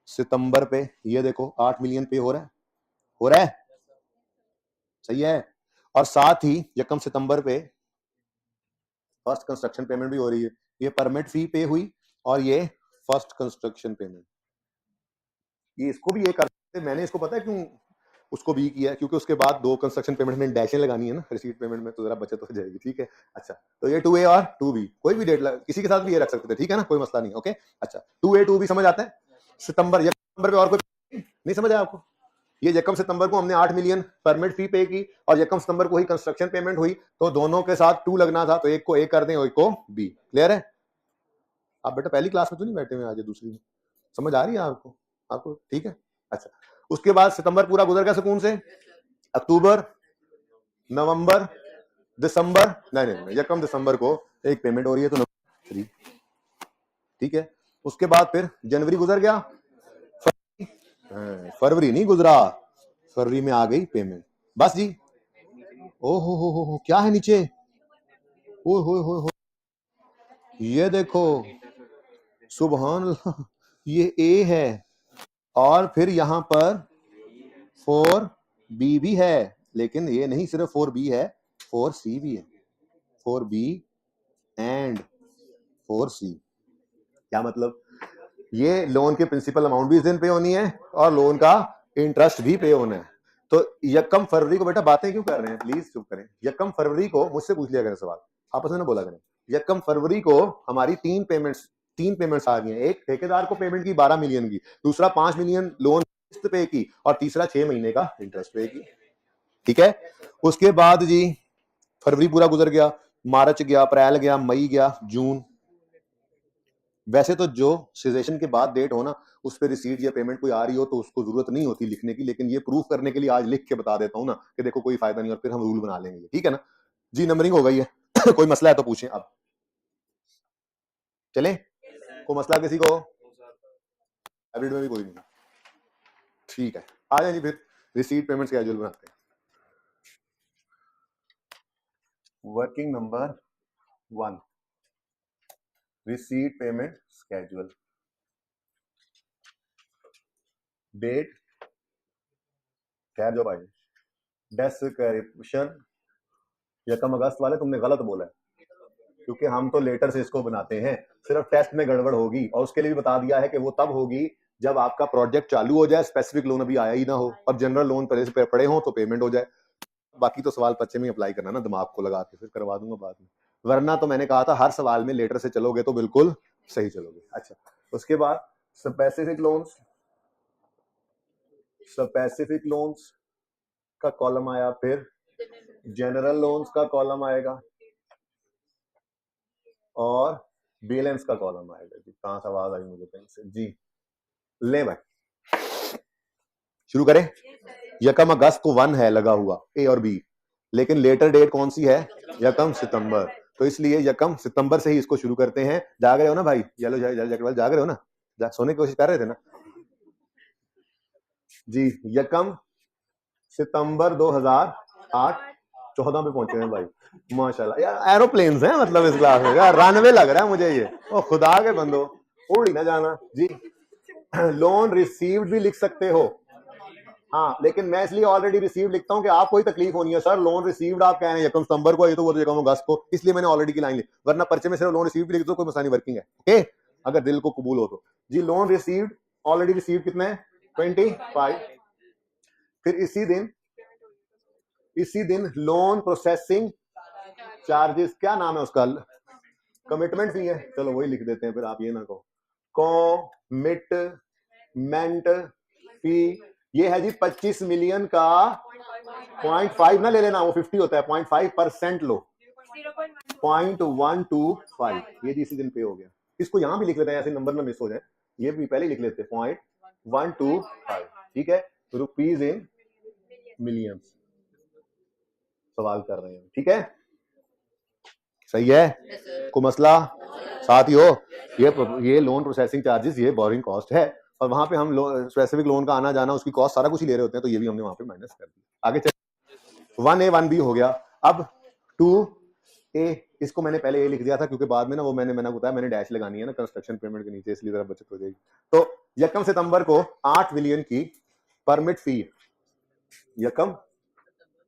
सितंबर पे ये देखो 8 मिलियन पे हो रहा है, हो रहा है, सही है। और साथ ही यकम सितंबर पे फर्स्ट कंस्ट्रक्शन पेमेंट भी हो रही है, ये परमिट फी पे हुई और ये फर्स्ट कंस्ट्रक्शन पेमेंट, ये इसको भी ये कर सकते। मैंने इसको पता है क्यों उसको भी किया है, क्योंकि उसके बाद 2 कंस्ट्रक्शन पेमेंट में डैशें लगानी है ना रिसीट पेमेंट में, तो जरा बचत हो जाएगी, ठीक है। अच्छा, तो ये 2A और 2B कोई भी डेट किसी के साथ भी ये रख सकते थे, ठीक है ना, कोई मसला नहीं, ओके। अच्छा, 2A 2B समझ आता है। सितंबर यकम पे और कोई नहीं समझ आया आपको? ये यकम सितंबर को हमने 8 मिलियन परमिट फी पे की और यकम सितंबर को ही कंस्ट्रक्शन पेमेंट हुई, तो दोनों के साथ 2 लगना था, तो एक को ए कर दें और एक को बी। क्लियर है? आप बेटा पहली क्लास में तो नहीं बैठे हुए, आज दूसरी में समझ आ रही है आपको? आपको ठीक है। अच्छा, उसके बाद सितंबर पूरा गुजर गया सुकून से, अक्टूबर, नवंबर, दिसंबर, नहीं, यकम दिसंबर को एक पेमेंट हो रही है, तो नवंबर 3, ठीक है। उसके बाद फिर जनवरी गुजर गया, फरवरी नहीं गुजरा, फरवरी में आ गई पेमेंट, बस जी। ओ हो, क्या है नीचे? ओ हो, ये देखो, सुभान अल्लाह, ये ए है और फिर यहां पर 4B भी है, लेकिन ये नहीं सिर्फ 4B है, 4C भी है, 4B एंड 4C। क्या मतलब? ये लोन के प्रिंसिपल अमाउंट भी इस दिन पे होनी है और लोन का इंटरेस्ट भी पे होना है। तो यकम फरवरी को, बेटा बातें क्यों कर रहे हैं, प्लीज चुप करें। यकम फरवरी को मुझसे पूछ लिया करें सवाल, आपस में ना बोला करें। यकम फरवरी को हमारी 3 पेमेंट्स आ गई हैं। एक ठेकेदार को पेमेंट की 12 मिलियन की, दूसरा 5 मिलियन लोन किस्त पे की और तीसरा 6 महीने का इंटरेस्ट पे की, ठीक है। उसके बाद जी फरवरी पूरा गुजर गया, मार्च गया, अप्रैल गया, मई गया, जून। वैसे तो जो सीजेशन के बाद डेट हो ना, उस पर रिसीट या पेमेंट कोई आ रही हो तो उसको जरूरत नहीं होती लिखने की, लेकिन ये प्रूफ करने के लिए आज लिख के बता देता हूं ना कि देखो कोई फायदा नहीं, और फिर हम रूल बना लेंगे, ठीक है ना जी। नंबरिंग हो गई है कोई मसला है तो पूछें। अब चले, कोई मसला किसी को? हाइब्रिड में भी कोई नहीं, ठीक है। आ जाए जी, फिर रिसीट पेमेंट स्केड्यूल बनाते हैं। Working number 1, receipt payment schedule. Date, खैर जो भाई, डेस्क्रिप्शन, यकम अगस्त वाले तुमने गलत बोला है, क्योंकि हम तो लेटर से इसको बनाते हैं, सिर्फ टेस्ट में गड़बड़ होगी, और उसके लिए भी बता दिया है कि वो तब होगी जब आपका प्रोजेक्ट चालू हो जाए, स्पेसिफिक लोन अभी आया ही ना हो, और जनरल लोन पहले से पड़े हो तो पेमेंट हो जाए। बाकी तो सवाल बच्चे में अप्लाई करना ना, दिमाग को लगा के, फिर करवा दूंगा बाद में, वरना तो मैंने कहा था हर सवाल में लेटर से चलोगे तो बिल्कुल सही चलोगे। अच्छा, उसके बाद स्पेसिफिक लोन्स का कॉलम आया, फिर जनरल लोन्स का कॉलम आएगा और बैलेंस का कॉलम आएगा जी। कहां से आवाज आई मुझे कहीं से जी? ले भाई शुरू करें। यकम अगस्त को 1 है लगा हुआ, ए और बी, लेकिन लेटर डेट कौन सी है? यकम सितंबर, तो इसलिए यकम सितंबर से ही इसको शुरू करते हैं। जाग रहे हो ना भाई? येलो जाग रहे हो ना? सोने की कोशिश कर रहे थे ना जी? यकम सितंबर 2008, 14 पे पहुंचे हैं भाई, माशाल्लाह यार, एरोप्लेन्स हैं मतलब इस क्लास में यार, रनवे लग रहा है मुझे ये, ओ खुदा के बंदो, उड़ ही ना जाना जी। लोन रिसीव्ड भी लिख सकते हो, हाँ, लेकिन मैं इसलिए ऑलरेडी रिसीव्ड लिखता हूं कि आपको ही तकलीफ होनी है, सर लोन रिसीव्ड आप कह रहे हैं यकम सितंबर को, ये तो वो यकम अगस्त को, इसलिए मैंने ऑलरेडी की लाइन ली, वरना पर्चे में सिर्फ लोन रिसीव्ड लिख दो, कोई मसला नहीं, वर्किंग है, ओके, अगर दिल को कबूल हो तो जी। लोन रिसीव्ड, ऑलरेडी रिसीव्ड कितने हैं? 25। फिर इसी दिन लोन प्रोसेसिंग चार्जेस, क्या नाम है उसका, कमिटमेंट फी है, चलो वही लिख देते हैं, फिर आप ये ना कहो। कमिटमेंट फी ये है जी 25 मिलियन का 0.5 ना ले लेना, वो 50 होता है, 0.5% लो, 0.125, ये जी इसी दिन पे हो गया। इसको यहां भी लिख लेते हैं ऐसे नंबर ना मिस हो जाए, ये भी पहले लिख लेते हैं 0.125, ठीक है, रुपीज इन मिलियंस सवाल कर रहे हैं, ठीक है, सही है, कोई मसला साथियों? ये लोन प्रोसेसिंग चार्जेस, ये बोरिंग कॉस्ट है, और वहां पे हम स्पेसिफिक लोन का आना जाना उसकी कॉस्ट सारा कुछ ही ले रहे होते हैं, तो ये भी हमने वहां पे माइनस कर दिया। आगे चल 1A 1B हो गया। अब 2A इसको मैंने पहले ये लिख दिया था क्योंकि बाद में ना वो मैंने बताया मैंने डैश लगानी है ना कंस्ट्रक्शन पेमेंट के नीचे, इसलिए जरा बचत हो जाएगी। तो यकम सितंबर को 8 मिलियन की परमिट फी, यकम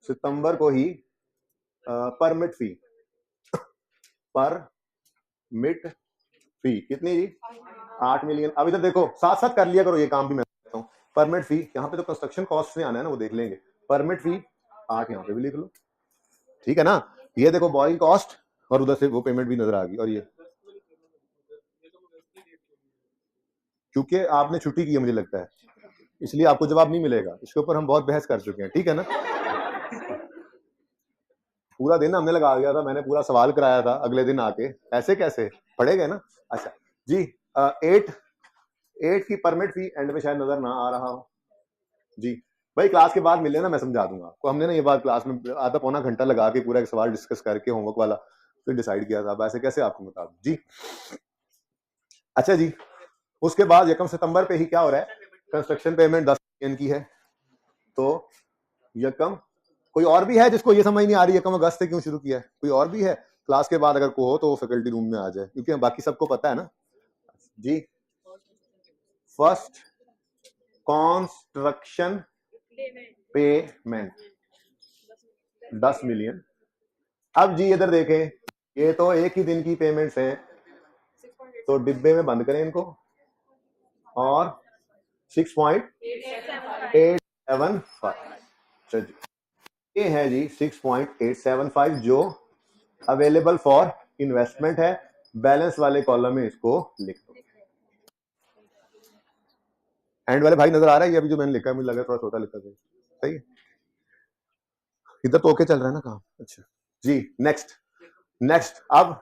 सितंबर को ही परमिट फी, परमिट फी कितनी जी? 8 मिलियन। अब इधर देखो साथ साथ कर लिया करो ये काम भी मैं करता हूँ। परमिट फी यहाँ पे तो कंस्ट्रक्शन कॉस्ट से आना है ना, वो देख लेंगे। परमिट फी 8 यहाँ पे भी लिख लो, ठीक है ना। ये देखो बोरिंग कॉस्ट और उधर से वो पेमेंट भी नजर आ गई। और ये क्योंकि आपने छुट्टी की है मुझे लगता है, इसलिए आपको जवाब नहीं मिलेगा। इसके ऊपर हम बहुत बहस कर चुके हैं, ठीक है ना। पूरा दिन हमने लगा दिया था, मैंने पूरा सवाल कराया था, अगले दिन आके ऐसे कैसे पढ़े गए ना। अच्छा जी 8 की परमिट फी एंड में शायद नजर ना आ रहा हो जी। भाई क्लास के बाद मिले ना, मैं समझा दूंगा आपको। हमने ना ये बात क्लास में आधा पौना घंटा लगा के पूरा एक सवाल डिस्कस करके होमवर्क वाला फिर डिसाइड किया था। ऐसे कैसे आपको बता दूं जी। अच्छा जी, उसके बाद यकम सितंबर पे ही क्या हो रहा है, कंस्ट्रक्शन पेमेंट 10 मिलियन की है। तो यकम कोई और भी है जिसको ये समझ नहीं आ रही यकम अगस्त से क्यों शुरू किया है? कोई और भी है क्लास के बाद? अगर को हो तो वो फैकल्टी रूम में आ जाए, क्योंकि बाकी सबको पता है ना जी। First construction payment 10 million. अब जी इधर देखें, ये तो एक ही दिन की पेमेंट्स हैं, तो डिब्बे में बंद करें इनको और 6.875 ये है जी 6.875 जो अवेलेबल फॉर इन्वेस्टमेंट है। बैलेंस वाले कॉलम में इसको लिख दो। एंड वाले भाई नजर आ रहा है ये अभी जो मैंने लिखा है? मुझे लगा थोड़ा छोटा लिखा था, सही है। इधर तो ओके चल रहा है ना काम? अच्छा जी नेक्स्ट अब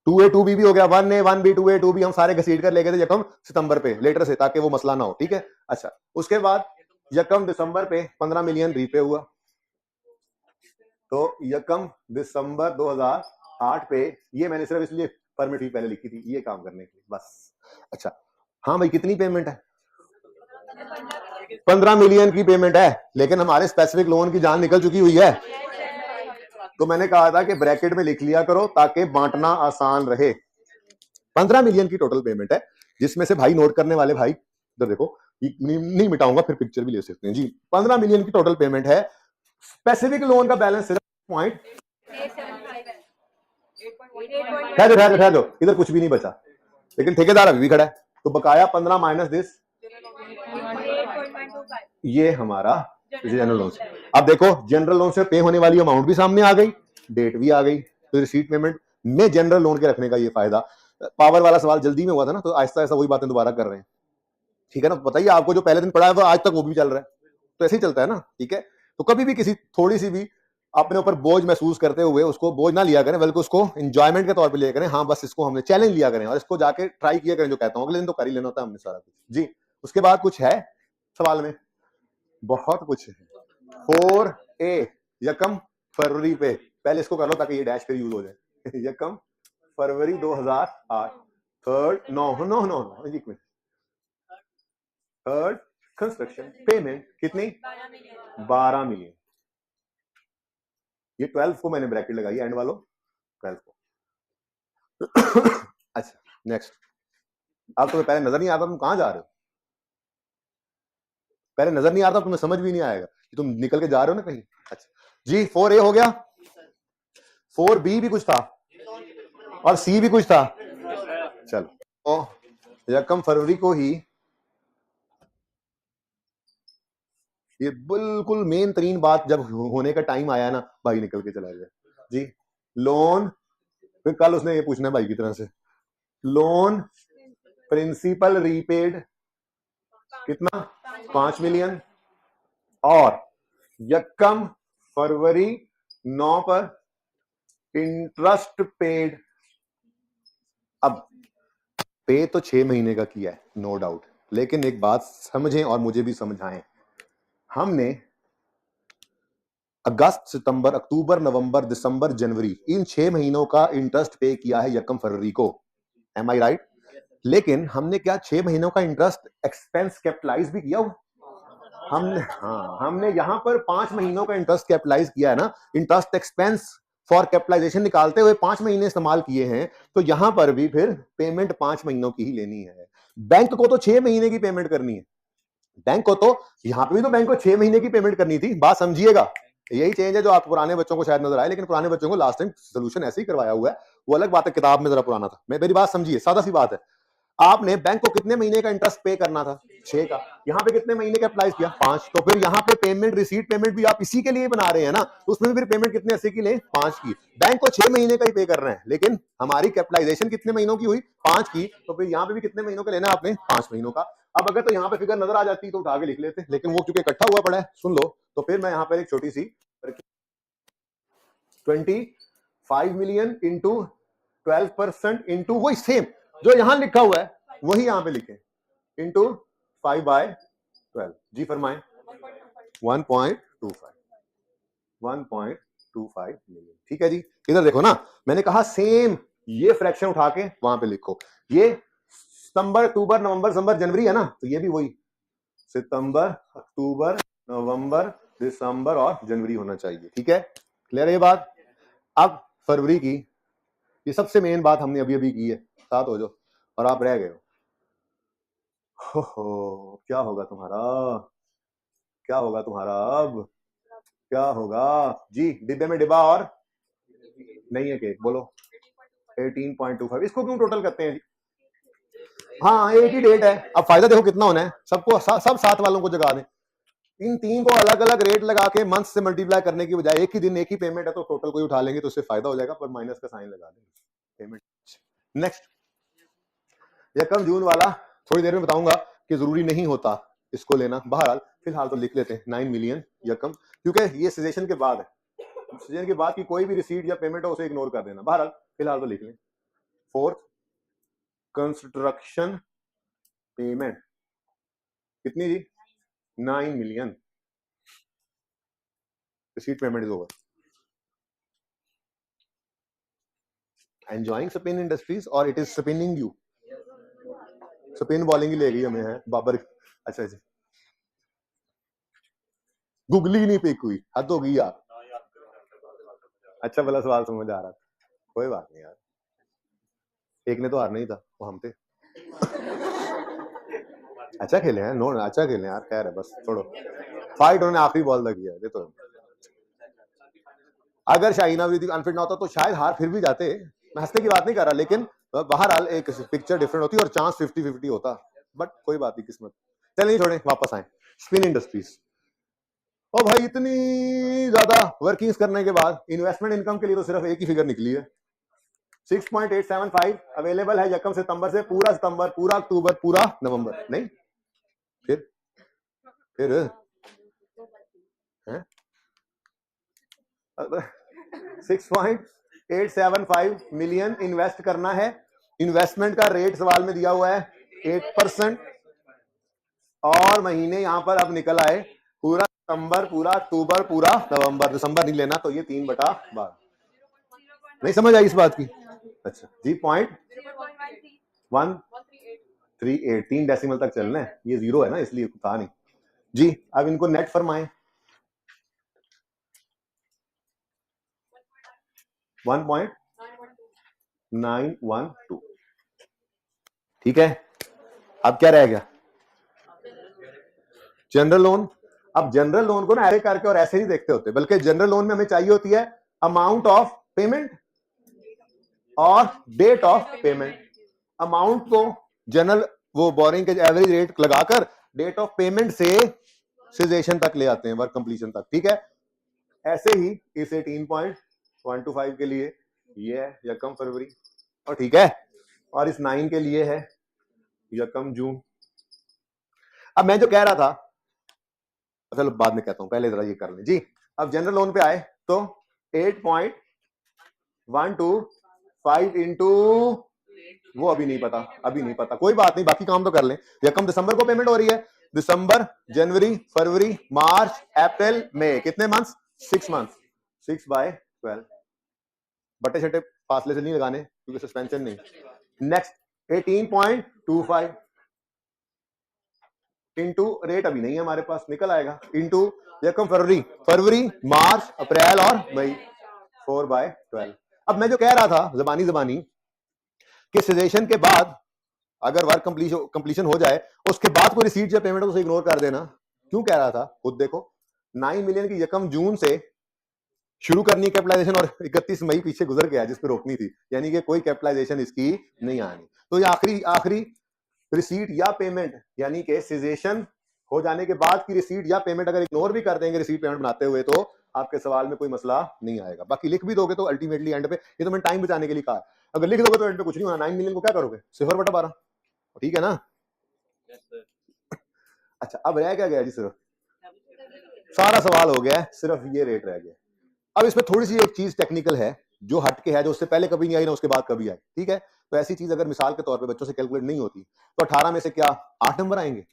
2A 2B भी हो गया। 1A 1B 2A 2B हम सारे घसीट कर ले गए थे यकम सितंबर पे लेटर से, ताकि वो मसला ना हो, ठीक है। अच्छा उसके बाद यकम दिसंबर पे 15 मिलियन रीपे हुआ। तो यकम दिसंबर 2008 पे, ये मैंने सिर्फ इसलिए परमिट ही पहले लिखी थी ये काम करने के लिए बस। अच्छा हाँ भाई कितनी पेमेंट है? 15 मिलियन की पेमेंट है, लेकिन हमारे स्पेसिफिक लोन की जान निकल चुकी हुई है। तो मैंने कहा था कि ब्रैकेट में लिख लिया करो ताकि बांटना आसान रहे। 15 मिलियन की टोटल पेमेंट है, जिसमें से भाई नोट करने वाले भाई इधर देखो, नहीं मिटाऊंगा फिर पिक्चर भी ले सकते हैं जी। 15 मिलियन की टोटल पेमेंट है। स्पेसिफिक लोन का बैलेंस सिर्फ पॉइंट ठहर दो, इधर कुछ भी नहीं बचा, लेकिन ठेकेदार अभी भी खड़ा है। तो बकाया 15 माइनस दिस, ये हमारा जनरल लोन। अब देखो जनरल लोन से पे होने वाली अमाउंट भी सामने आ गई, डेट भी आ गई। तो रिसीट पेमेंट में जनरल लोन के रखने का ये फायदा। पावर वाला सवाल जल्दी में हुआ था ना, तो आहिस्ता आहिस्ता वही बातें दोबारा कर रहे हैं, ठीक है ना। बताइए आपको जो पहले दिन पढ़ा है वो आज तक वो भी चल रहा है, तो ऐसे ही चलता है ना, ठीक है। तो कभी भी किसी थोड़ी सी भी अपने ऊपर बोझ महसूस करते हुए उसको बोझ ना लिया करें, बल्कि उसको एंजॉयमेंट के तौर पे लिया करें। हाँ बस इसको हमने चैलेंज लिया करें और इसको जाके ट्राई किया करें। जो कहता हूँ अगले दिन तो कर ही लेना होता है हमने सारा कुछ जी। उसके बाद कुछ है सवाल में? बहुत कुछ है। 4A यकम फरवरी पे, पहले इसको कर लो ताकि ये डैश फिर यूज हो जाए। यकम फरवरी 2008 थर्ड थर्ड कंस्ट्रक्शन पेमेंट कितनी? 12 मिलियन। ये 12 को मैंने ब्रैकेट लगाई एंड वालों 12 को। अच्छा नेक्स्ट, अब तुम्हें पहले नजर नहीं आता तुम कहां जा रहे हो? पहले नजर नहीं आता तुम्हें समझ भी नहीं आएगा कि तुम निकल के जा रहे हो ना कहीं। अच्छा जी 4A हो गया। 4B भी कुछ था और C भी कुछ था। चलो तो यकम फरवरी को ही ये बिल्कुल मेन तरीन बात जब होने का टाइम आया ना, भाई निकल के चला गया जी। लोन फिर कल उसने ये पूछना है भाई की तरह से, लोन प्रिंसिपल रीपेड कितना 5 मिलियन, और यकम फरवरी 9 पर इंटरेस्ट पेड। अब पे तो 6 महीने का किया है नो डाउट, लेकिन एक बात समझें और मुझे भी समझाएं, हमने अगस्त सितंबर अक्टूबर नवंबर दिसंबर जनवरी इन 6 महीनों का इंटरेस्ट पे किया है यकम फरवरी को, एम आई राइट? लेकिन हमने क्या 6 महीनों का इंटरेस्ट एक्सपेंस कैपिटलाइज भी किया हुआ? हमने यहां पर 5 महीनों का इंटरेस्ट कैपिटलाइज किया है ना, इंटरेस्ट एक्सपेंस फॉर कैपिटलाइजेशन निकालते हुए 5 महीने इस्तेमाल किए हैं, तो यहां पर भी फिर पेमेंट 5 महीनों की ही लेनी है। बैंक को तो 6 महीने की पेमेंट करनी है, बैंक को तो यहां पे भी तो बैंक को 6 महीने की पेमेंट करनी थी। बात समझिएगा, यही चेंज है जो आप पुराने बच्चों को शायद नजर आए, लेकिन पुराने बच्चों को लास्ट टाइम सोल्यूशन ऐसे ही करवाया हुआ है, वो अलग बात है, किताब में जरा पुराना था। मेरी बात समझिए, सादा सी बात है, आपने बैंक को कितने महीने का इंटरेस्ट पे करना था? 6 का। यहाँ पे कितने महीने का अप्लाई किया? 5। तो फिर यहाँ पे पेमेंट रिसीट पेमेंट भी आप इसी के लिए बना रहे हैं ना, तो उसमें भी फिर पेमेंट कितने अस्सी की ले? 5 की। बैंक को 6 महीने का ही पे कर रहे हैं, लेकिन हमारी कैपिटलाइजेशन कितने महीनों की हुई? 5 की। तो फिर यहाँ पे भी कितने महीनों का लेना आपने? 5 महीनों का। अब अगर तो यहाँ पे फिगर नजर आ जाती तो उठा के लिख लेते, लेकिन वो क्योंकि इकट्ठा हुआ पड़ा है, सुन लो, तो फिर मैं यहाँ पर एक छोटी सी 25 मिलियन इंटू 12% इंटू वही सेम जो यहां लिखा हुआ है वही यहां पे लिखे, इंटू 5/12। जी फरमाएं। 1.25 मिलियन, ठीक है जी। इधर देखो ना, मैंने कहा सेम ये फ्रैक्शन उठा के वहां पे लिखो, ये सितंबर अक्टूबर नवंबर दिसंबर जनवरी है ना, तो ये भी वही सितंबर अक्टूबर नवंबर दिसंबर और जनवरी होना चाहिए, ठीक है, क्लियर है ये बात? अब फरवरी की, ये सबसे मेन बात हमने अभी अभी की है, साथ हो जाओ, और आप रह गए हो। क्या होगा तुम्हारा, क्या होगा तुम्हारा, अब क्या होगा जी? डिब्बे में डिब्बा और नहीं है केक, बोलो 18.25। इसको क्यों टोटल करते हैं जी? हाँ एक ही डेट है। अब फायदा देखो कितना होना है, सबको सब साथ वालों को जगा दें, इन तीन को अलग अलग रेट लगा के मंथ से मल्टीप्लाई करने की बजाय एक ही दिन एक ही पेमेंट है, तो टोटल कोई उठा लेंगे तो उससे फायदा हो जाएगा, पर माइनस का साइन लगा देंगे पेमेंट। नेक्स्ट, यकम जून वाला थोड़ी देर में बताऊंगा कि जरूरी नहीं होता इसको लेना, बहरहाल फिलहाल तो लिख लेते हैं 9 मिलियन यकम, क्योंकि ये सीजन के बाद है, सीजन के बाद की कोई भी रिसीट या पेमेंट हो उसे इग्नोर कर देना, बहरहाल फिलहाल तो लिख लें। फोर्थ, कंस्ट्रक्शन पेमेंट कितनी जी? 9 million. Receipt payment is over. Enjoying spin industries और it is spinning you, spin bowling ही ले गई हमें है बाबर। अच्छा जी, गुगली नहीं पिक हुई, हद हो गई यार। अच्छा भला सवाल समझ आ रहा था, कोई बात नहीं यार, एक ने तो हारना ही था, वो हम थे। अच्छा खेले हैं, नो अच्छा खेले यार, खैर है, बस छोड़ो, फाइट उन्होंने आखिरी बॉल तक किया है, तो अगर शाहीन अफरीदी अनफिट ना होता तो शायद हार फिर भी जाते, मैं हंसने की बात नहीं कर रहा, लेकिन बहरहाल एक पिक्चर डिफरेंट होती और चांस 50-50 होता, बट कोई बात नहीं, किस्मत। चलिए छोड़े, वापस आए स्पिन इंडस्ट्रीज। ओ भाई इतनी ज्यादा वर्किंग्स करने के बाद इन्वेस्टमेंट इनकम के लिए तो सिर्फ एक ही फिगर निकली है, 6.875 अवेलेबल है यकम सितंबर से, पूरा सितंबर पूरा अक्टूबर पूरा नवंबर, नहीं फिर है 6.875 मिलियन इन्वेस्ट करना है, इन्वेस्टमेंट का रेट सवाल में दिया हुआ है 8%, और महीने यहां पर अब निकल आए पूरा सितंबर पूरा अक्टूबर पूरा नवंबर, दिसंबर नहीं लेना, तो ये 3/12। नहीं समझ आई इस बात की? अच्छा जी, 0.138, 3 डेसिमल तक चलना है, ये 0 है ना इसलिए था नहीं जी। अब इनको नेट फरमाएं, 1.912, ठीक है। अब क्या रह गया? General loan. अब जनरल लोन को ना ऐसे करके और ऐसे नहीं देखते होते, बल्कि जनरल लोन में हमें चाहिए होती है अमाउंट ऑफ पेमेंट और डेट ऑफ पेमेंट। अमाउंट को जनरल वो बोरिंग के एवरेज रेट लगाकर डेट ऑफ पेमेंट से सीजेशन तक ले आते हैं, वर्क कंप्लीशन तक, ठीक है। ऐसे ही इस 18.125 के लिए ये है यकम फरवरी, और ठीक है, और इस 9 के लिए है यकम जून। अब मैं जो कह रहा था, चलो बाद में कहता हूं, पहले जरा ये कर लें जी। अब जनरल लोन पे आए तो 8.125 इंटू, वो अभी नहीं पता, अभी नहीं पता, कोई बात नहीं, बाकी काम तो कर लें। यकम दिसंबर को पेमेंट हो रही है, दिसंबर, जनवरी, फरवरी, मार्च, अप्रैल, मई, कितने मंथ्स? 6 मंथ्स, 6/12, बटे छटे फासले से नहीं लगाने क्योंकि सस्पेंशन नहीं। नेक्स्ट 18.25 इंटू, रेट अभी नहीं है हमारे पास, निकल आएगा, इंटू यकम फरवरी, फरवरी, मार्च, अप्रैल और मई, 4/12। अब मैं जो कह रहा था जबानी कि सेजेशन के बाद अगर वर्क कंप्लीशन हो जाए उसके बाद कोई रिसीट या पेमेंट उसे इग्नोर कर देना, क्यों कह रहा था खुद देखो। 9 मिलियन की यकम जून से शुरू करनी कैपिटलाइजेशन और 31 मई पीछे गुजर गया जिस पे रोकनी थी, यानी कि कोई कैपिटलाइजेशन इसकी नहीं आनी। तो ये आखिरी रिसीट या पेमेंट, यानी कि सेजेशन हो जाने के बाद की रिसीट या पेमेंट अगर इग्नोर भी कर देंगे रिसीट पेमेंट बनाते हुए तो आपके सवाल में कोई मसला नहीं आएगा। बाकी लिख भी दोगे तो अल्टीमेटली एंड पे, ये तो मैंने टाइम बचाने के लिए कहा, अगर लिख दोगे तो एंड पे कुछ नहीं होना। 9 मिलियन को क्या करोगे, 0/12, ठीक है ना। अच्छा अब रह क्या गया जी, सिर्फ सारा सवाल हो गया, सिर्फ ये रेट रह गया। अब इसमें थोड़ी सी एक चीज टेक्निकल है जो हट के है, जो उससे पहले कभी नहीं आई ना उसके बाद कभी आई, ठीक है। तो ऐसी चीज अगर मिसाल के तौर पे बच्चों से कैलकुलेट नहीं होती तो 18 में से क्या 8 नंबर आएंगे?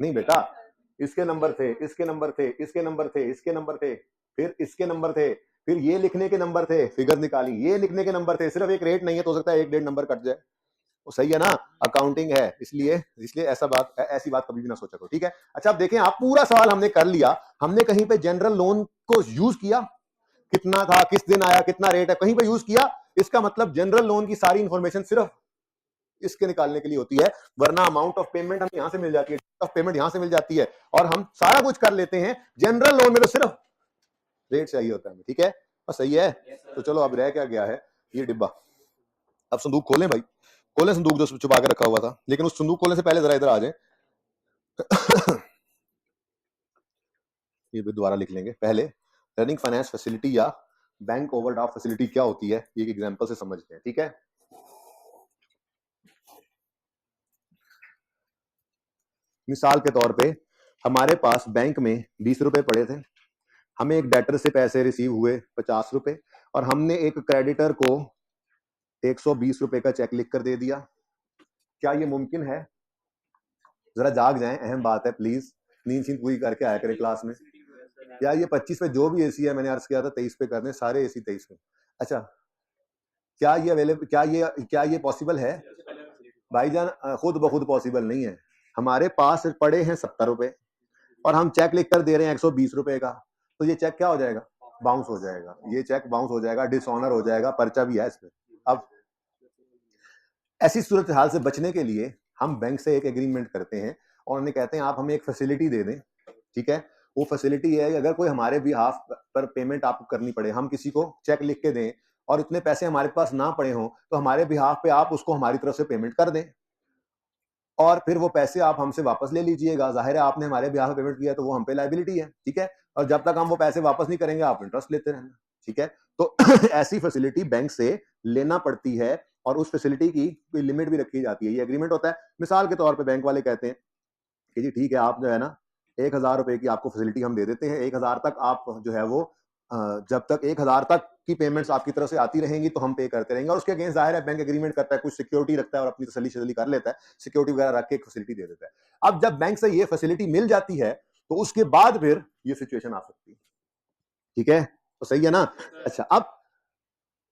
नहीं बेटा, इसके नंबर थे, इसके नंबर थे, इसके नंबर थे, इसके नंबर थे, फिर इसके नंबर थे, फिर ये लिखने के नंबर थे, फिगर निकाली, ये लिखने के नंबर थे, सिर्फ एक रेट नहीं है तो हो सकता है 1-1.5 नंबर कट जाए, वो सही है ना, अकाउंटिंग है, इसलिए ऐसी बात कभी भी ना सोचा करो, ठीक है। अच्छा अब देखें, आप पूरा सवाल हमने कर लिया, हमने कहीं पे जनरल लोन को यूज किया, कितना था, किस दिन आया, कितना रेट है, कहीं पे यूज किया? इसका मतलब जनरल लोन की सारी इंफॉर्मेशन सिर्फ इसके निकालने के लिए होती है, वरना अमाउंट ऑफ पेमेंट हमें यहां से मिल जाती है, ऑफ पेमेंट यहां से मिल जाती है, और हम सारा कुछ कर लेते हैं। जनरल लोन में तो सिर्फ रेट चाहिए होता है, ठीक है, और सही है। तो चलो अब रह क्या गया है ये डिब्बा। अब संदूक खोलें भाई, खोलें संदूक जो छुपा के रखा हुआ था, लेकिन उस संदूक खोलने से पहले जरा इधर आ जाए। ये भी दोबारा लिख लेंगे, पहले रनिंग फाइनेंस फैसिलिटी या बैंक ओवरड्राफ्ट फैसिलिटी क्या होती है ये एक एग्जांपल से समझते हैं, ठीक है। मिसाल के तौर पे हमारे पास बैंक में 20 रुपए पड़े थे, हमें एक डेटर से पैसे रिसीव हुए 50 रुपए, और हमने एक क्रेडिटर को 120 रुपए का चेक लिख कर दे दिया। क्या ये मुमकिन है? जरा जाग जाएं, अहम बात है, प्लीज नींद सींद पूरी करके आया करें क्लास में। या ये 25 पे जो भी एसी है, मैंने अर्ज किया था 23 पे करने, सारे एसी 23 पे। अच्छा क्या ये अवेलेबल, क्या ये पॉसिबल है? भाईजान खुद ब खुद पॉसिबल नहीं है। हमारे पास पड़े हैं 70 रुपए और हम चेक लिख कर दे रहे हैं 120 रुपए का, तो ये चेक क्या हो जाएगा? बाउंस हो जाएगा, ये चेक बाउंस हो जाएगा, डिसऑनर हो जाएगा, पर्चा भी है इसमें। अब ऐसी सूरत हाल से बचने के लिए हम बैंक से एक एग्रीमेंट करते हैं और उन्हें कहते हैं आप हमें एक फैसिलिटी दे दें, ठीक है। वो फैसिलिटी है अगर कोई हमारे बिहाफ पर पेमेंट आपको करनी पड़े, हम किसी को चेक लिख के दें और इतने पैसे हमारे पास ना पड़े हों, तो हमारे बिहाफ पे आप उसको हमारी तरफ से पेमेंट कर दें और फिर वो पैसे आप हमसे वापस ले लीजिएगा। जाहिर है आपने हमारे बिहाफ पे पेमेंट किया तो वो हम पे लायबिलिटी है, ठीक है। और जब तक हम वो पैसे वापस नहीं करेंगे आप इंटरेस्ट लेते रहना, ठीक है। तो ऐसी फैसिलिटी बैंक से लेना पड़ती है और उस फैसिलिटी की कोई लिमिट भी रखी जाती है, ये एग्रीमेंट होता है। मिसाल के तौर पे बैंक वाले कहते हैं कि जी ठीक है, आप जो है ना 1000 रुपए की आपको फैसिलिटी हम दे देते हैं, 1000 तक आप जो है वो जब तक 1000 तक की पेमेंट्स आपकी तरफ से आती रहेंगी तो हम पे करते रहेंगे, और उसके अगेंस्ट जाहिर है बैंक एग्रीमेंट करता है, कुछ सिक्योरिटी रखता है और अपनी तसल्ली कर लेता है, सिक्योरिटी वगैरह रख के एक फैसिलिटी दे देता है। अब जब बैंक से ये फैसिलिटी मिल जाती है तो उसके बाद फिर ये सिचुएशन आ सकती है, ठीक है, तो सही है ना। अच्छा अब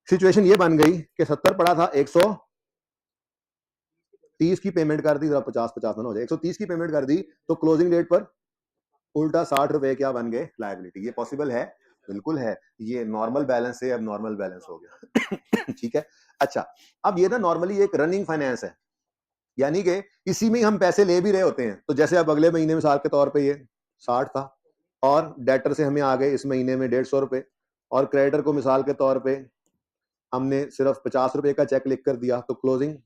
सिचुएशन ये बन गई कि 70 पड़ा था, 130 की पेमेंट कर दी, 50-50 ना हो जाए, 130 की पेमेंट कर दी, तो क्लोजिंग डेट पर उल्टा 60 रुपए क्या बन गए? लायबिलिटी। ये पॉसिबल है? बिल्कुल है। ये नॉर्मल बैलेंस से अब नॉर्मल बैलेंस हो गया। ठीक है। अच्छा अब ये ना नॉर्मली एक रनिंग फाइनेंस है, यानी कि इसी में हम पैसे ले भी रहे होते हैं। तो जैसे अब अगले महीने मिसाल के तौर पे ये 60 था और डेटर से हमें आ गए इस महीने में 150 रुपए, और क्रेडिटर को मिसाल के तौर पे हमने सिर्फ 50 रुपए का चेक लिख कर दिया, तो क्लोजिंग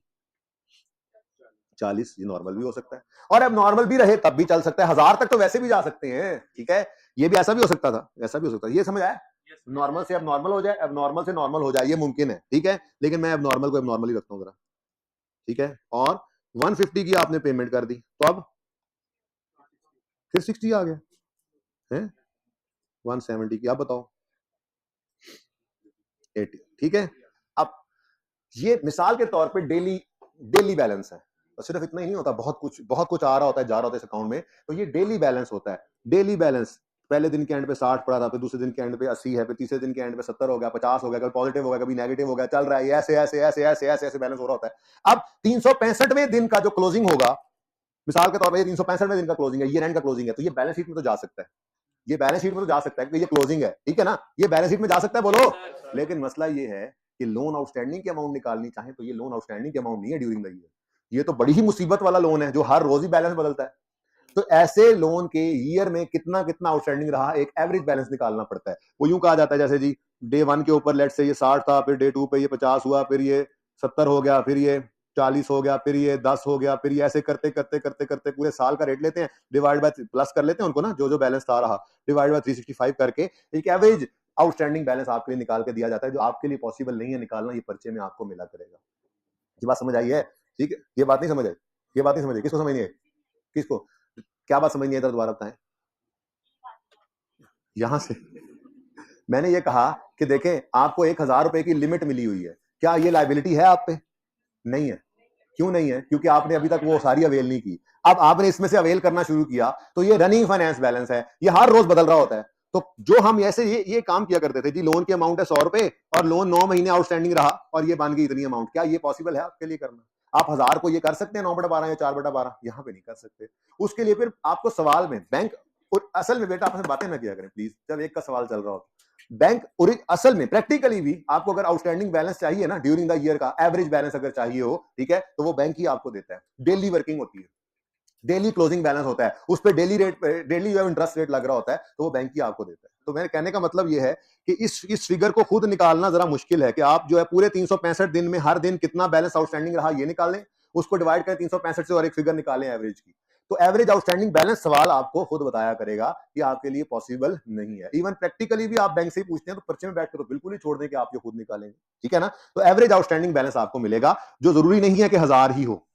40। ये नॉर्मल भी हो सकता है, और अब नॉर्मल भी रहे तब भी चल सकता है, 1000 तक तो वैसे भी जा सकते हैं, ठीक है। ये भी ऐसा भी हो सकता था, ऐसा भी हो सकता है, ये समझ आया। नॉर्मल से अब नॉर्मल हो जाए, अब नॉर्मल से नॉर्मल हो जाए, ये मुमकिन है, ठीक है, लेकिन मैं अब नॉर्मल को अब नॉर्मल ही रखता हूँ जरा, ठीक है। और 150 की आपने पेमेंट कर दी, तो अब फिर 60 आ गया है, 170 की, आप बताओ 80, ठीक है। अब ये मिसाल के तौर पे डेली डेली बैलेंस है, और सिर्फ इतना ही नहीं होता, बहुत कुछ आ रहा होता है, जा रहा होता है इस अकाउंट में, तो ये डेली बैलेंस होता है। डेली बैलेंस पहले दिन के एंड पे 60 पड़ा था, फिर दूसरे दिन के एंड पे 80 है, फिर तीसरे दिन के एंड पे 70 हो गया, 50 हो गया, कभी पॉजिटिव हो गया, कभी नेगेटिव हो गया, चल रहा है ऐसे ऐसे ऐसे ऐसे ऐसे ऐसे बैलेंस हो रहा होता है। अब 365वें दिन का जो क्लोजिंग होगा, मिसाल के तौर पर 365वें दिन का क्लोजिंग है, ईयर एंड का क्लोजिंग है, तो ये बैलेंस शीट में तो जा सकता है, ये बैलेंस शीट में तो जा सकता है कि ये क्लोजिंग है, ठीक है ना, ये बैलेंस शीट में जा सकता है, बोलो। लेकिन मसला ये है कि लोन आउटस्टैंडिंग की अमाउंट निकालनी चाहे तो ये लोन आउटस्टैंडिंग की अमाउंट नहीं है ड्यूरिंग द ईयर, ये तो बड़ी ही मुसीबत वाला लोन है जो हर रोज ही बैलेंस बदलता है। तो ऐसे लोन के ईयर में कितना कितना आउटस्टैंडिंग रहा, एक एवरेज बैलेंस निकालना पड़ता है। वो यूं कहा जाता है जैसे जी डे 1 के ऊपर लेट से ये 60 था, फिर डे 2 पे ये 50 हुआ, फिर ये 70 हो गया, फिर ये 40 हो गया, फिर ये 10 हो गया, फिर ये ऐसे करते करते करते करते पूरे साल का रेट लेते हैं, डिवाइड बाय प्लस कर लेते हैं उनको ना, जो जो बैलेंस था रहा डिवाइड बाय 365 करके एक एवरेज आउटस्टैंडिंग बैलेंस आपके लिए निकाल के दिया जाता है, जो आपके लिए पॉसिबल नहीं है निकालना, ये पर्चे में आपको मिला करेगा। ये बात समझ आई है? ठीक है, ये बात नहीं समझ आई, ये बात नहीं समझ आई, किसको समझ नहीं आई, किसको क्या बात समझ नहीं आई, दोबारा बताएं। यहां से मैंने ये कहा कि देखें आपको 1000 रुपए की लिमिट मिली हुई है, क्या ये लाइबिलिटी है आप पे? नहीं है। क्यों नहीं है? क्योंकि आपने अभी तक वो सारी अवेल नहीं की। अब आपने इसमें से अवेल करना शुरू किया तो ये रनिंग फाइनेंस बैलेंस है, ये हर रोज बदल रहा होता है। तो जो हम ऐसे ये काम किया करते थे जी, लोन की अमाउंट है 100 रुपए और लोन 9 महीने आउटस्टैंडिंग रहा और ये बन गई इतनी अमाउंट, क्या ये पॉसिबल है आपके लिए करना? आप 1000 को ये कर सकते हैं 9/12 या 4/12? यहाँ पे नहीं कर सकते। उसके लिए फिर आपको सवाल में बैंक, और असल में बेटा आपसे बातें ना किया करें प्लीज, जब एक का सवाल चल रहा हो। बैंक और असल में प्रैक्टिकली भी आपको अगर आउटस्टैंडिंग बैलेंस चाहिए ना ड्यूरिंग द ईयर का एवरेज बैलेंस अगर चाहिए हो, ठीक है, तो वो बैंक ही आपको देता है। डेली वर्किंग होती है, डेली क्लोजिंग बैलेंस होता है, उस पर डेली रेट, डेली जो इंटरेस्ट रेट लग रहा होता है, तो वो बैंक ही आपको देता है। तो मेरे कहने का मतलब ये है कि इस फिगर को खुद निकालना जरा मुश्किल है कि आप जो है पूरे 365 दिन में हर दिन कितना बैलेंस आउटस्टैंडिंग रहा ये निकाल लें, उसको डिवाइड करें 365 से और एक फिगर निकालें एवरेज की, तो एवरेज आउटस्टैंडिंग बैलेंस सवाल आपको खुद बताया करेगा कि आपके लिए पॉसिबल नहीं है। इवन प्रैक्टिकली भी आप बैंक से ही पूछते हैं तो पर्चे में बैठ कर तो बिल्कुल ही छोड़ दें कि आप ये खुद निकालेंगे, ठीक है ना। तो एवरेज आउटस्टैंडिंग बैलेंस आपको मिलेगा, जो जरूरी नहीं है कि 1000 ही हो,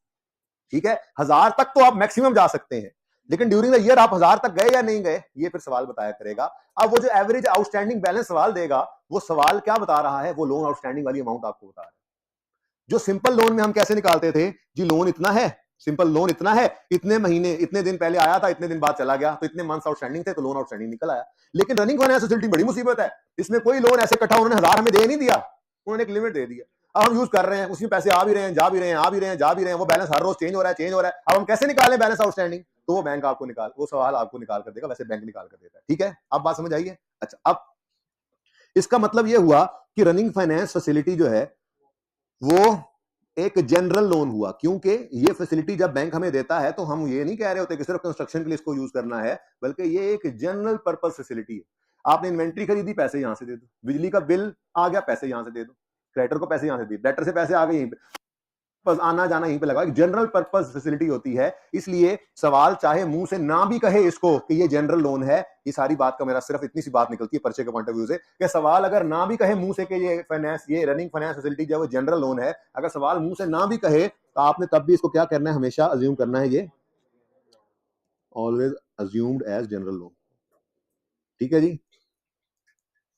ठीक है, 1000 तक तो आप मैक्सिमम जा सकते हैं, लेकिन ड्यूरिंग द ईयर आप 1000 तक गए या नहीं गए ये फिर सवाल बताया करेगा। अब वो जो एवरेज आउटस्टैंडिंग बैलेंस सवाल देगा, वो सवाल क्या बता रहा है, वो लोन आउटस्टैंडिंग वाली अमाउंट आपको बता रहा है। जो सिंपल लोन में हम कैसे निकालते थे जी, लोन इतना है, सिंपल लोन इतना है, इतने महीने इतने दिन पहले आया था, इतने दिन बाद चला गया, तो इतने मंथ्स आउटस्टैंडिंग थे, तो लोन आउटस्टैंडिंग निकल आया। लेकिन रनिंग फाइनेंस फैसिलिटी बड़ी मुसीबत है, इसमें कोई लोन ऐसे इकट्ठा उन्होंने 1000 हमें दे नहीं दिया, उन्होंने एक लिमिट दे दिया। अब हम यूज कर रहे हैं, उसमें पैसे आ भी रहे हैं, जा भी रहे हैं, आ भी रहे हैं, जा भी रहे हैं, वो बैलेंस हर रोज चेंज हो रहा है, चेंज हो रहा है। अब हम कैसे निकालें बैलेंस आउटस्टैंडिंग? तो वो बैंक आपको निकाल, वो सवाल आपको निकाल कर देगा, वैसे बैंक निकाल कर देता है, ठीक है। अब बात समझ आइए। अच्छा, अब इसका मतलब ये हुआ कि रनिंग फाइनेंस फैसिलिटी जो है वो एक जनरल लोन हुआ, क्योंकि ये फैसिलिटी जब बैंक हमें देता है तो हम ये नहीं कह रहे होते कि सिर्फ कंस्ट्रक्शन के लिए इसको यूज करना है, बल्कि ये एक जनरल पर्पस फैसिलिटी है। आपने इन्वेंट्री खरीदी, पैसे यहां से दे दो, बिजली का बिल आ गया, पैसे यहां से दे दो, क्रेडिटर को पैसे यहां से दे, डेटर से पैसे आ गए, यहीं पे बस आना जाना यहीं पे लगा। एक जनरल पर्पस फैसिलिटी होती है, इसलिए सवाल चाहे मुंह से ना भी कहे इसको कि ये जनरल लोन है, ये सारी बात का मेरा सिर्फ इतनी सी बात निकलती है पर्चे के पॉइंट ऑफ व्यू से कि सवाल अगर ना भी कहे मुंह से कि ये फाइनेंस, ये रनिंग फाइनेंस फैसिलिटी जो है वो जनरल लोन है, अगर सवाल मुंह से ना भी कहे तो आपने तब भी इसको क्या करना है, हमेशा अज्यूम करना है, ये always assumed as general loan, ठीक है जी,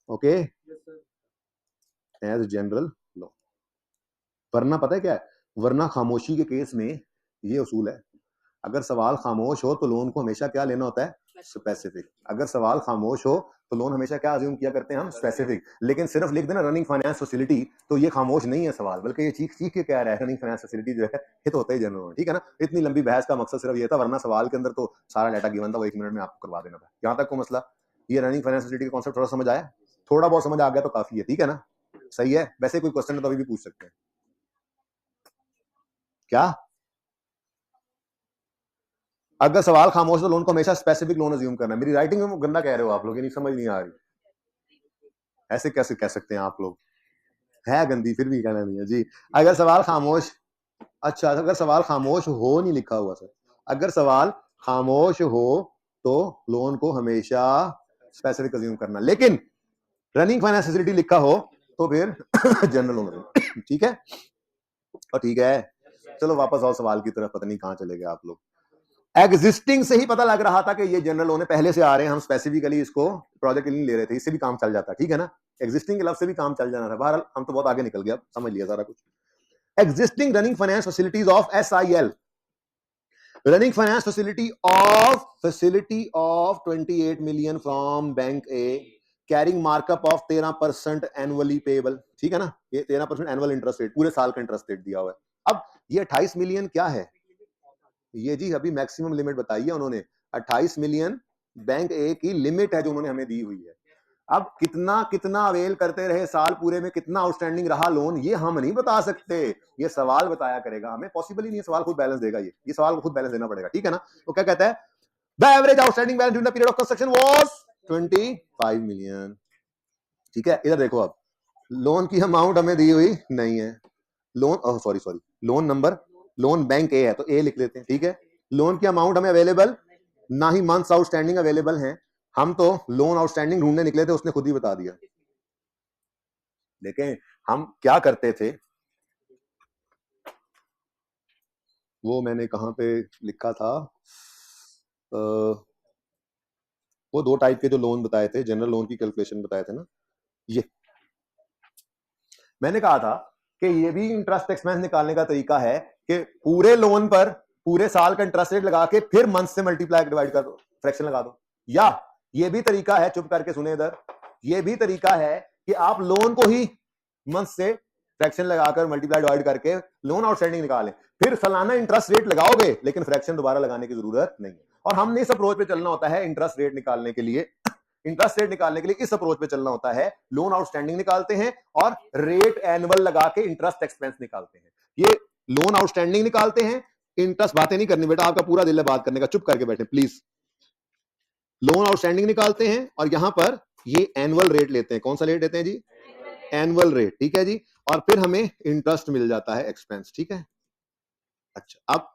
ओके, एज जनरल लोन। वरना पता है क्या है, वरना खामोशी के केस में ये उसूल है, अगर सवाल खामोश हो तो लोन को हमेशा क्या लेना होता है, स्पेसिफिक। अगर सवाल खामोश हो तो लोन हमेशा क्या अज्यूम किया करते हैं हम, स्पेसिफिक। लेकिन सिर्फ लिख देना रनिंग फाइनेंस फैसिलिटी, तो ये खामोश नहीं है सवाल, बल्कि ये चीख चीख के कह रहा है रनिंग फाइनेंस फैसिलिटी जो है ये तो होता ही जनरल, ठीक है ना। इतनी लंबी बहस का मकसद सिर्फ ये था, वरना सवाल के अंदर तो सारा डाटा गिवन था, वो 1 मिनट में आपको करवा देना था। यहाँ तक को मसला, ये रनिंग फाइनेंस फैसिलिटी का कॉन्सेप्ट थोड़ा समझ आया, थोड़ा बहुत समझ आ गया तो काफी है, ठीक है ना, सही है। वैसे कोई क्वेश्चन है तो अभी भी पूछ सकते हैं। क्या अगर सवाल खामोश तो लोन को हमेशा स्पेसिफिक लोन अज्यूम करना है। मेरी राइटिंग में गंदा कह रहे हो आप लोग, ये नहीं समझ नहीं आ रही, ऐसे कैसे कह सकते हैं आप लोग, है गंदी फिर भी कहना नहीं है जी। अगर सवाल खामोश, अच्छा अगर सवाल खामोश हो नहीं लिखा हुआ सर, अगर सवाल खामोश हो तो लोन को हमेशा स्पेसिफिक अज्यूम करना, लेकिन रनिंग फाइनेंस फैसिलिटी लिखा हो तो फिर जनरल लोन, ठीक है। और ठीक है, चलो वापस आओ सवाल की तरफ, पता नहीं कहां चले गए आप लोग। एग्जिस्टिंग से ही पता लग रहा था कि ये जनरल लोन है, पहले से आ रहे हैं, हम स्पेसिफिकली इसको प्रोजेक्ट के लिए ले रहे थे, इससे भी काम चल जाता, ठीक है ना। एग्जिस्टिंग के लफ्ज से भी काम चल जाना था, बहरहाल हम तो बहुत आगे निकल गया, समझ लिया सारा कुछ। Existing running finance facilities of SIL, running finance facility of 28 million from bank A carrying markup of 13% annually payable, ठीक है ना। ये 13% एनुअल इंटरेस्ट रेट, पूरे साल का इंटरेस्ट रेट दिया हुआ है। अब ये 28 मिलियन क्या है, ये जी अभी मैक्सिमम लिमिट बताई है उन्होंने, 28 मिलियन बैंक ए की लिमिट है जो उन्होंने हमें दी हुई है। अब कितना कितना अवेल करते रहे साल पूरे में, कितना आउटस्टैंडिंग रहा लोन, ये हम नहीं बता सकते, ये सवाल बताया करेगा, हमें पॉसिबल ही नहीं है, सवाल खुद बैलेंस देगा, ये सवाल को खुद बैलेंस देना पड़ेगा, ठीक है ना। तो क्या कहता है, the average outstanding balance during the period of construction was 25 million, ठीक है। इधर देखो, अब लोन की अमाउंट हमें दी हुई नहीं है, loan sorry loan number, loan bank A है तो ए लिख लेते हैं, ठीक है। लोन की अमाउंट हमें अवेलेबल, ना ही मंथ्स आउटस्टैंडिंग अवेलेबल हैं, हम तो लोन आउटस्टैंडिंग ढूंढने निकले थे, उसने खुद ही बता दिया। देखें हम क्या करते थे, वो मैंने कहां पे लिखा था, वो दो टाइप के जो लोन बताए थे, जनरल लोन की कैलकुलेशन बताए थे ना, ये मैंने कहा था कि ये भी इंटरेस्ट एक्सपेंस निकालने का तरीका है कि पूरे लोन पर पूरे साल का इंटरेस्ट रेट लगा के फिर मंथ से मल्टीप्लाई डिवाइड कर दो, फ्रैक्शन लगा दो। या ये भी तरीका है, चुप करके सुने इधर, ये भी तरीका है कि आप लोन को ही मंथ से फ्रैक्शन लगाकर मल्टीप्लाई डिवाइड करके लोन आउटस्टैंडिंग निकालें, फिर सालाना इंटरेस्ट रेट लगाओगे लेकिन फ्रैक्शन दोबारा लगाने की जरूरत नहीं है। और हमने इस अप्रोच पे चलना होता है इंटरेस्ट रेट निकालने के लिए, इंटरेस्ट रेट निकालने के लिए इस अप्रोच पे चलना होता है, लोन आउटस्टैंडिंग निकालते हैं और रेट एनुअल लगा के इंटरेस्ट एक्सपेंस निकालते हैं। ये लोन आउटस्टैंडिंग निकालते हैं, इंटरेस्ट, बातें नहीं करनी बेटा, आपका पूरा दिल है बात करने का, चुप करके बैठे प्लीज। लोन आउटस्टैंडिंग निकालते हैं और यहां पर ये एनुअल रेट लेते हैं, कौन सा रेट लेते हैं जी, एनुअल रेट, ठीक है जी। और फिर हमें इंटरेस्ट मिल जाता है एक्सपेंस, ठीक है। अच्छा, अब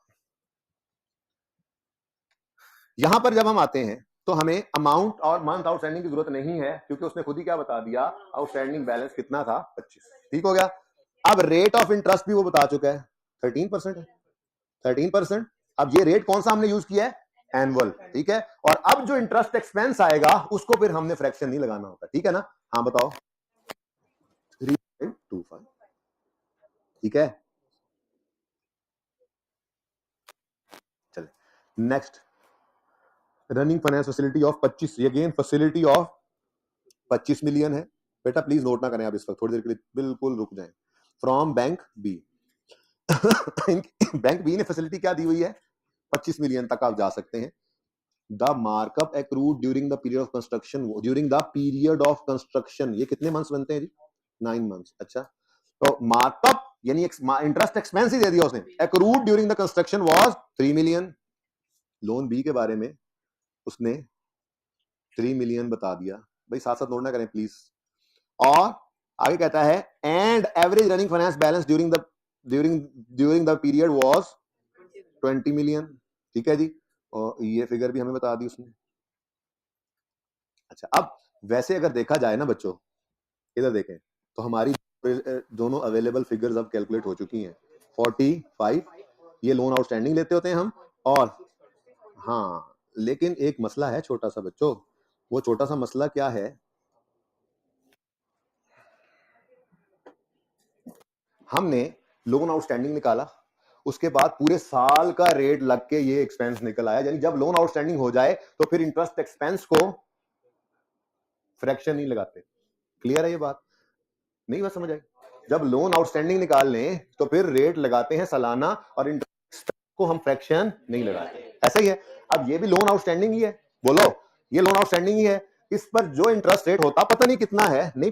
यहां पर जब हम आते हैं तो हमें अमाउंट और मंथ आउटस्टैंडिंग की जरूरत नहीं है, क्योंकि उसने खुद ही क्या बता दिया, आउटस्टैंडिंग बैलेंस कितना था, 25, ठीक हो गया। अब रेट ऑफ इंटरेस्ट भी वो बता चुका है, 13% है, 13%। अब ये रेट कौन सा हमने यूज किया है, एनुअल, ठीक है। और अब जो इंटरेस्ट एक्सपेंस आएगा उसको फिर हमने फ्रैक्शन नहीं लगाना होता, ठीक है ना। हाँ बताओ, 3.25, ठीक है। चले next, running finance facility of 25, again facility of 25 million है। बेटा प्लीज नोट ना करें आप इस वक्त, थोड़ी देर के लिए बिल्कुल रुक जाएं। From bank B, bank B ने फैसिलिटी क्या दी हुई है, 25 मिलियन तक आप जा सकते हैं। The markup accrued during the period of construction, during the period of construction, ये कितने मंथ्स बनते हैं जी, 9 मंथ्स। अच्छा, तो मार्कअप यानी इंटरेस्ट एक्सपेंस ही दे दिया उसने, accrued during the construction was 3 million. Loan B के बारे में उसने 3 मिलियन बता दिया, भाई साथ साथ नोट ना करें प्लीज। और आगे कहता है and average running finance balance during the period was 20 million, ठीक है जी। और ये फिगर भी हमें बता दी उसने। अच्छा, अब वैसे अगर देखा जाए ना बच्चों, इधर देखें तो हमारी दोनों अवेलेबल फिगर्स अब कैलकुलेट हो चुकी हैं। 45 ये लोन आउटस्टैंडिंग लेते होते हैं हम, और हाँ लेकिन एक मसला है छोटा सा बच्चों, वो छोटा सा मसला क्या है, हमने लोन आउटस्टैंडिंग निकाला, उसके बाद पूरे साल का रेट लग के ये एक्सपेंस निकल आया, यानी जब लोन आउटस्टैंडिंग हो जाए तो फिर इंटरेस्ट एक्सपेंस को फ्रैक्शन नहीं लगाते। क्लियर है ये बात, नहीं बात समझ आई। जब लोन आउटस्टैंडिंग निकाल लें तो फिर रेट लगाते हैं सालाना और इंटरेस्ट को हम फ्रैक्शन नहीं लगाते, ऐसा ही है। अब ये भी लोन आउटस्टैंडिंग ही है, बोलो ये लोन आउटस्टैंडिंग ही है, इस पर जो इंटरेस्ट रेट होता पता नहीं कितना है, नहीं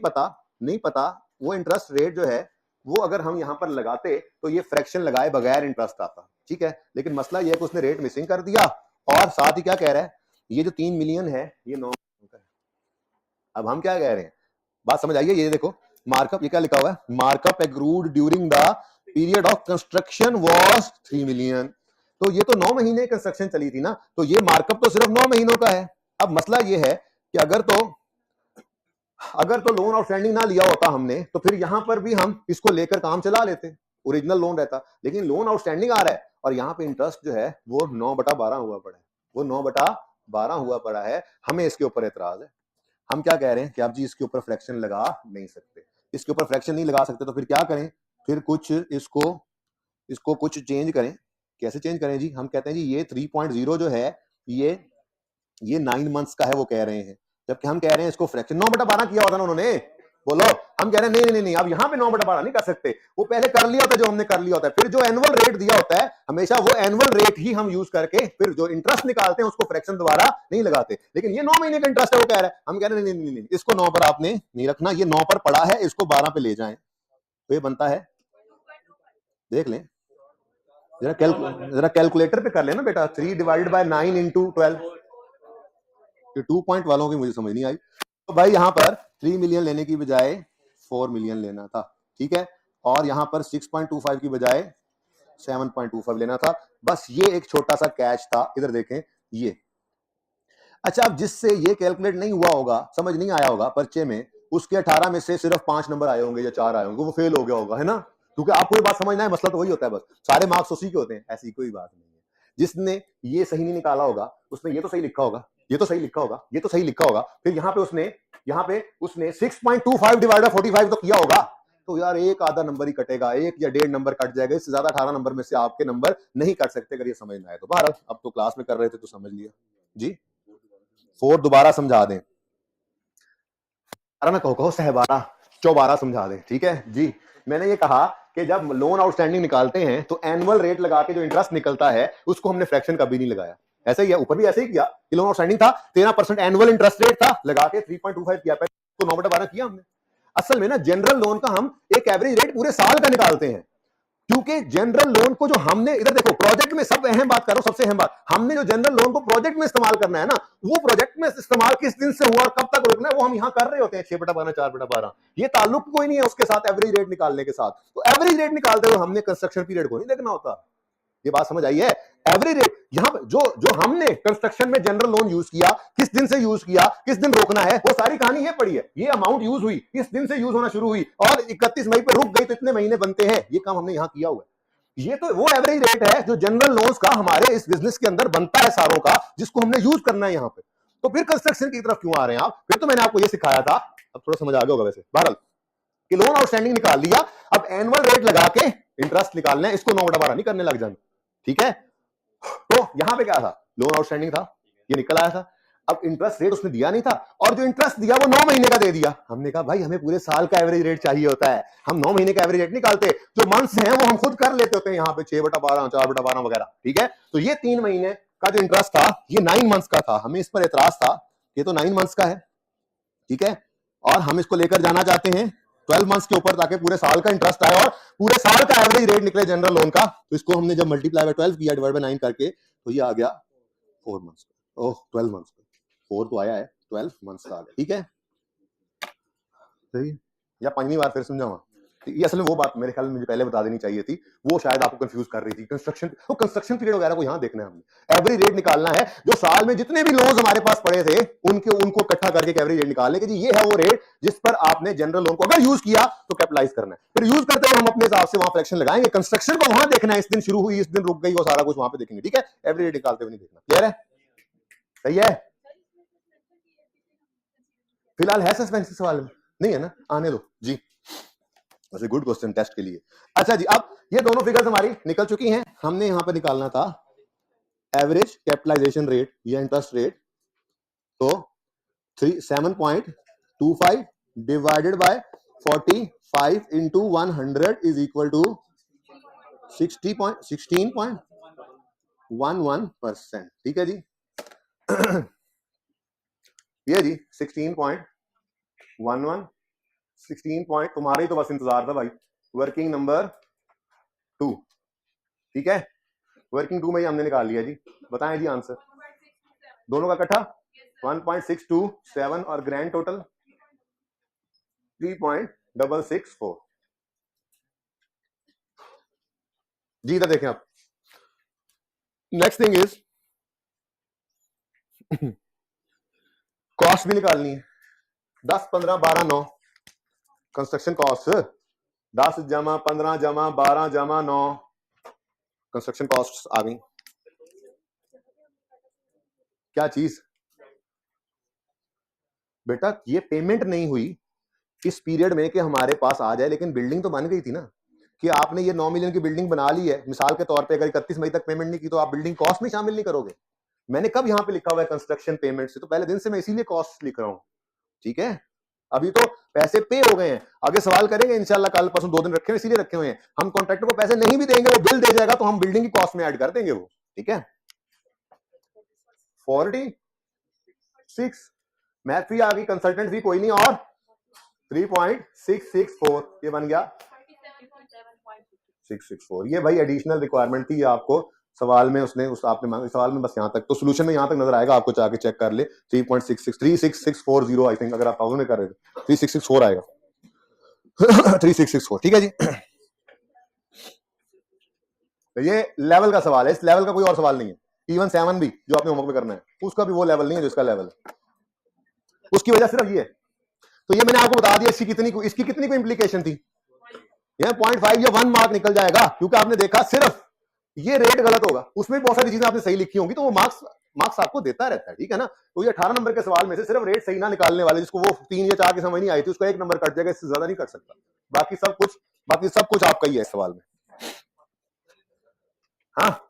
पता वो इंटरेस्ट रेट जो है वो अगर हम यहां पर लगाते तो ये फ्रैक्शन लगाए बगैर इंटरेस्ट आता, ठीक है। लेकिन मसला ये है कि उसने रेट मिसिंग कर दिया, और साथ ही क्या कह रहा है, ये जो 3 मिलियन है ये 9 का है। अब हम क्या कह रहे हैं, बात समझ आइए, ये देखो मार्कअप, ये क्या लिखा हुआ है, markup accrued during the period of construction was 3 million. तो ये तो 9 महीने कंस्ट्रक्शन चली थी ना, तो ये मार्कअप तो सिर्फ 9 महीनों का है। अब मसला ये है कि अगर तो अगर तो लोन आउटस्टैंडिंग ना लिया होता हमने तो फिर यहां पर भी हम इसको लेकर काम चला लेते, ओरिजिनल लोन रहता। लेकिन लोन आउटस्टैंडिंग आ रहा है और यहाँ पे इंटरेस्ट जो है वो 9/12 हुआ पड़ा है, वो 9/12 हुआ पड़ा है। हमें इसके ऊपर एतराज है। हम क्या कह रहे हैं कि आप जी इसके ऊपर फ्रैक्शन लगा नहीं सकते। इसके ऊपर फ्रैक्शन नहीं लगा सकते तो फिर क्या करें, फिर कुछ इसको कुछ चेंज करें। कैसे चेंज करें जी? हम कहते हैं जी ये 3.0 जो है ये 9 मंथ्स का है, वो कह रहे हैं, जबकि हम कह रहे हैं इसको फ्रैक्शन 9/12 किया होता ना उन्होंने। बोलो, हम कह रहे हैं नहीं नहीं नहीं, अब यहां पे 9/12 नहीं कर सकते, वो पहले कर लिया होता जो हमने कर लिया होता है। फिर जो एनुअल रेट दिया होता है हमेशा वो एनुअल रेट ही हम यूज करके फिर जो इंटरेस्ट निकालते हैं उसको फ्रैक्शन दोबारा नहीं लगाते। लेकिन ये 9 महीने का इंटरेस्ट है, वो कह रहा है, हम कह रहे हैं नहीं नहीं नहीं, इसको 9 पर आपने नहीं रखना, ये 9 पर पड़ा है, इसको 12 पे ले जाएं। तो ये बनता है, देख लें जरा कैलकुलेटर पे कर लेना बेटा, 3/9 इंटू 12। ये 2 पॉइंट वालों की मुझे समझ नहीं आई। तो भाई यहाँ पर 3 मिलियन लेने की बजाय 4 मिलियन लेना था, ठीक है, और यहाँ पर 6.25 की बजाय 7.25 लेना था। बस ये एक छोटा सा कैच था, इधर देखें ये। अच्छा, अब जिससे ये कैलकुलेट नहीं हुआ होगा, समझ नहीं आया होगा पर्चे में, उसके 18 में से सिर्फ 5 नंबर आए होंगे या 4 आए होंगे, वो फेल हो गया होगा, है ना? क्योंकि आपको ये बात समझना है, मसला तो वही होता है, बस सारे मार्क्स उसी के होते हैं, ऐसी कोई बात नहीं है। जिसने ये सही नहीं निकाला होगा उसने ये तो सही लिखा होगा, ये तो सही लिखा होगा, ये तो सही लिखा होगा, फिर यहाँ पे उसने 6.25 डिवाइड 45 तो किया होगा। तो यार एक आधा नंबर ही कटेगा, 1 या 1.5 नंबर कट जाएगा, इससे ज्यादा 18 नंबर में से आपके नंबर नहीं कट सकते, अगर ये समझ में आए तो। बहरहाल अब तो क्लास में कर रहे थे तो समझ लिया जी। 4 दोबारा समझा दें, अरे ना कहो सहबारा 4 समझा दें, ठीक है जी। मैंने ये कहा कि जब लोन आउटस्टैंडिंग निकालते हैं तो एनुअल रेट लगा के जो इंटरेस्ट निकलता है उसको हमने फ्रैक्शन कभी नहीं लगाया। ऐसा ही है, ऊपर भी ऐसे ही किया कि लोन आउटस्टैंडिंग था, 13% एनुअल इंटरेस्ट रेट था, लगा के 3.25 किया, तो 9/12 किया हमने। असल में ना जनरल लोन का हम एक एवरेज रेट पूरे साल का निकालते हैं, क्योंकि जनरल लोन को जो हमने, इधर देखो प्रोजेक्ट में, सब अहम बात कर रहा हूं, सबसे अहम बात, हमने जो जनरल लोन को प्रोजेक्ट में इस्तेमाल करना है ना, वो प्रोजेक्ट में इस्तेमाल किस दिन से हुआ और कब तक रुकना है वो हम यहां कर रहे होते हैं, 6/12 4/12। ये ताल्लुक कोई नहीं है उसके साथ, एवरेज रेट निकालने के साथ। तो एवरेज रेट निकालते हुए हमने कंस्ट्रक्शन पीरियड को नहीं देखना होता। ये बात समझ आई है? एवरेज रेट यहां पर जो हमने कंस्ट्रक्शन में जनरल लोन यूज किया, किस दिन से यूज किया, किस दिन रोकना है, वो सारी कहानी ये पड़ी है। ये अमाउंट यूज हुई, किस दिन से यूज होना शुरू हुई और 31 मई पे रुक गई तो इतने महीने बनते हैं, ये काम हमने यहां किया हुआ है। ये तो वो एवरेज रेट है जो जनरल लोन्स का हमारे इस बिजनेस के अंदर बनता है सारों का, जिसको हमने यूज करना है यहां पे। तो फिर कंस्ट्रक्शन की तरफ क्यों आ रहे हैं आप? फिर तो मैंने आपको ये सिखाया था, अब थोड़ा समझ आ गया होगा वैसे, बहरहाल, कि लोन आउटस्टैंडिंग निकाल लिया, अब एनुअल रेट लगा के इंटरेस्ट निकालना है, इसको 9/12 नहीं करने लग जाना, ठीक है। तो यहां पे क्या था, लोन आउटस्टैंडिंग था, ये निकल आया था। अब इंटरेस्ट रेट उसने दिया नहीं था, और जो इंटरेस्ट दिया वो 9 महीने का दे दिया। हमने कहा भाई हमें पूरे साल का एवरेज रेट चाहिए होता है, हम 9 महीने का एवरेज रेट निकालते, जो मंथ्स हैं वो हम खुद कर लेते होते हैं यहाँ पे, 6/12 4/12 वगैरह, ठीक है। तो ये 3 महीने का जो इंटरेस्ट था ये 9 मंथ्स का था, हमें इस पर एतराज था, ये तो 9 मंथ्स का है, ठीक है, और हम इसको लेकर जाना चाहते हैं 12 मंथ्स के ऊपर, ताकि पूरे साल का इंटरेस्ट आए और पूरे साल का एवरेज रेट निकले जनरल लोन का। तो इसको हमने जब मल्टीप्लाई बाय 12 किया, डिवाइड बाय 9 करके, तो ये आ गया 4 मंथ्स का, ओह 12 मंथ्स का, 4 तो आया है, 12 मंथ्स का आ गया, ठीक है, सही। या 5वीं बार फिर समझाऊंगा, ये असल में वो बात मेरे ख्याल में मुझे पहले बता देनी चाहिए थी, वो शायद आपको कंफ्यूज कर रही थी। कंस्ट्रक्शन पीरियड वगैरह को यहां देखना है हमने, एवरेज रेट निकालना है, जो साल में जितने भी लोन्स हमारे पास पड़े थे उनको इकट्ठा करके एवरेज रेट निकालने के, जी ये है वो रेट जिस पर आपने जनरल लोन को अगर यूज किया तो कैपिटलाइज करना है। फिर यूज करते हुए हम अपने हिसाब से वहां फ्रैक्शन लगाएंगे, कंस्ट्रक्शन को वहां देखना है, इस दिन शुरू हुई इस दिन रुक गई, वो सारा कुछ वहां पे देखेंगे, ठीक है। एवरेज रेट निकालते हुए नहीं देखना, क्लियर है? सही है? फिलहाल है सस्पेंस इस सवाल में? नहीं है ना, आने दो जी, वैसे गुड क्वेश्चन टेस्ट के लिए। अच्छा जी, अब ये दोनों फिगर्स हमारी निकल चुकी हैं, हमने यहां पर निकालना था एवरेज कैपिटलाइजेशन रेट या इंटरेस्ट रेट। तो 7.25 divided by 45 into 100 is equal to 16.11%, ठीक है जी। ये जी 16.11, 16 पॉइंट, तुम्हारे तो बस इंतजार था भाई, वर्किंग नंबर 2, ठीक है, वर्किंग 2 में ही हमने निकाल लिया जी। बताएं जी आंसर, दोनों का इकट्ठा 1.627 और ग्रैंड टोटल 3.664 जी। इधर देखें आप, नेक्स्ट थिंग इज कॉस्ट भी निकालनी है, 10 15 12 9 कंस्ट्रक्शन कॉस्ट 10 जमा 15 जमा 12 जमा 9 कंस्ट्रक्शन कॉस्ट आ गई। क्या चीज बेटा, ये पेमेंट नहीं हुई इस पीरियड में कि हमारे पास आ जाए, लेकिन बिल्डिंग तो बन गई थी ना। कि आपने ये 9 मिलियन की बिल्डिंग बना ली है, मिसाल के तौर पे अगर 31 मई तक पेमेंट नहीं की तो आप बिल्डिंग कॉस्ट में शामिल नहीं करोगे। मैंने कब यहां पे लिखा हुआ है कंस्ट्रक्शन पेमेंट से, तो पहले दिन से मैं इसीलिए कॉस्ट लिख रहा हूं। ठीक है, अभी तो पैसे पे हो गए हैं, आगे सवाल करेंगे इंशाल्लाह, कल परसों 2 दिन रखे हुए इसीलिए रखे हुए हैं। हम कॉन्ट्रैक्टर को पैसे नहीं भी देंगे, वो बिल दे जाएगा तो हम बिल्डिंग की कॉस्ट में ऐड कर देंगे वो। ठीक है, 46 मैथ फी आ गई, कंसल्टेंट फी कोई नहीं, और 3.664 ये बन गया 664। ये भाई एडिशनल रिक्वायरमेंट थी आपको सवाल में, उसने उस आपने मांगा सवाल में बस यहां तक, तो सोल्यूशन में यहां तक नजर आएगा आपको, जाके चेक कर ले। 3.66 आई थिंक, अगर आप पावर में कर रहे थे 3664 आएगा 3664। ठीक है जी, तो ये लेवल का सवाल है, इस लेवल का कोई और सवाल नहीं है। इवन 7 भी जो आपने होमवर्क में करना है उसका भी वो लेवल नहीं है जिसका लेवल है, उसकी वजह सिर्फ ये है। तो ये मैंने आपको बता दिया इसकी कितनी को इंप्लीकेशन थी, ये 0.5 या 1 मार्क निकल जाएगा, क्योंकि आपने देखा सिर्फ ये रेट गलत होगा, उसमें बहुत सारी चीजें आपने सही लिखी होंगी, तो वो मार्क्स आपको देता रहता है। ठीक है ना, तो ये 18 नंबर के सवाल में से सिर्फ रेट सही ना निकालने वाले, जिसको वो 3 या 4 की समझ नहीं आई थी, उसका 1 नंबर कट जाएगा, इससे ज्यादा नहीं कट सकता। बाकी सब कुछ आपका ही है इस सवाल में। हाँ,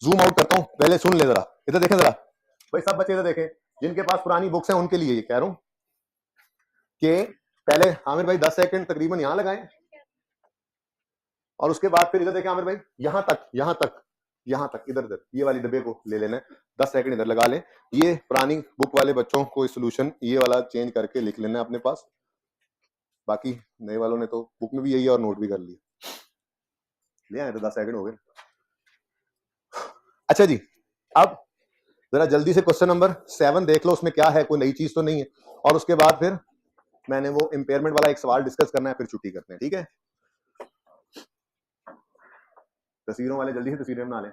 जूम आउट करता हूं, पहले सुन ले जरा, इधर देखें जरा भाई, सब बच्चे इधर देखें, जिनके पास पुरानी बुक्स हैं उनके लिए ये कह रहा हूं कि पहले आमिर भाई 10 सेकंड तकरीबन यहां लगाएं, और उसके बाद फिर इधर देखें आमिर भाई, यहां तक इधर ये वाली डब्बे को ले लेना है, 10 सेकंड इधर लगा लें। ये पुरानी बुक वाले बच्चों को सोल्यूशन ये वाला चेंज करके लिख लेना है अपने पास, बाकी नए वालों ने तो बुक में भी यही है और नोट भी कर लिया, ले आए तो 10 सेकंड हो गए। अच्छा जी, अब जरा जल्दी से क्वेश्चन नंबर 7 देख लो, उसमें क्या है, कोई नई चीज तो नहीं है, और उसके बाद फिर मैंने वो इंपेयरमेंट वाला एक सवाल डिस्कस करना है, फिर छुट्टी करते हैं। ठीक है, तस्वीरों वाले जल्दी से तस्वीरें बना लें।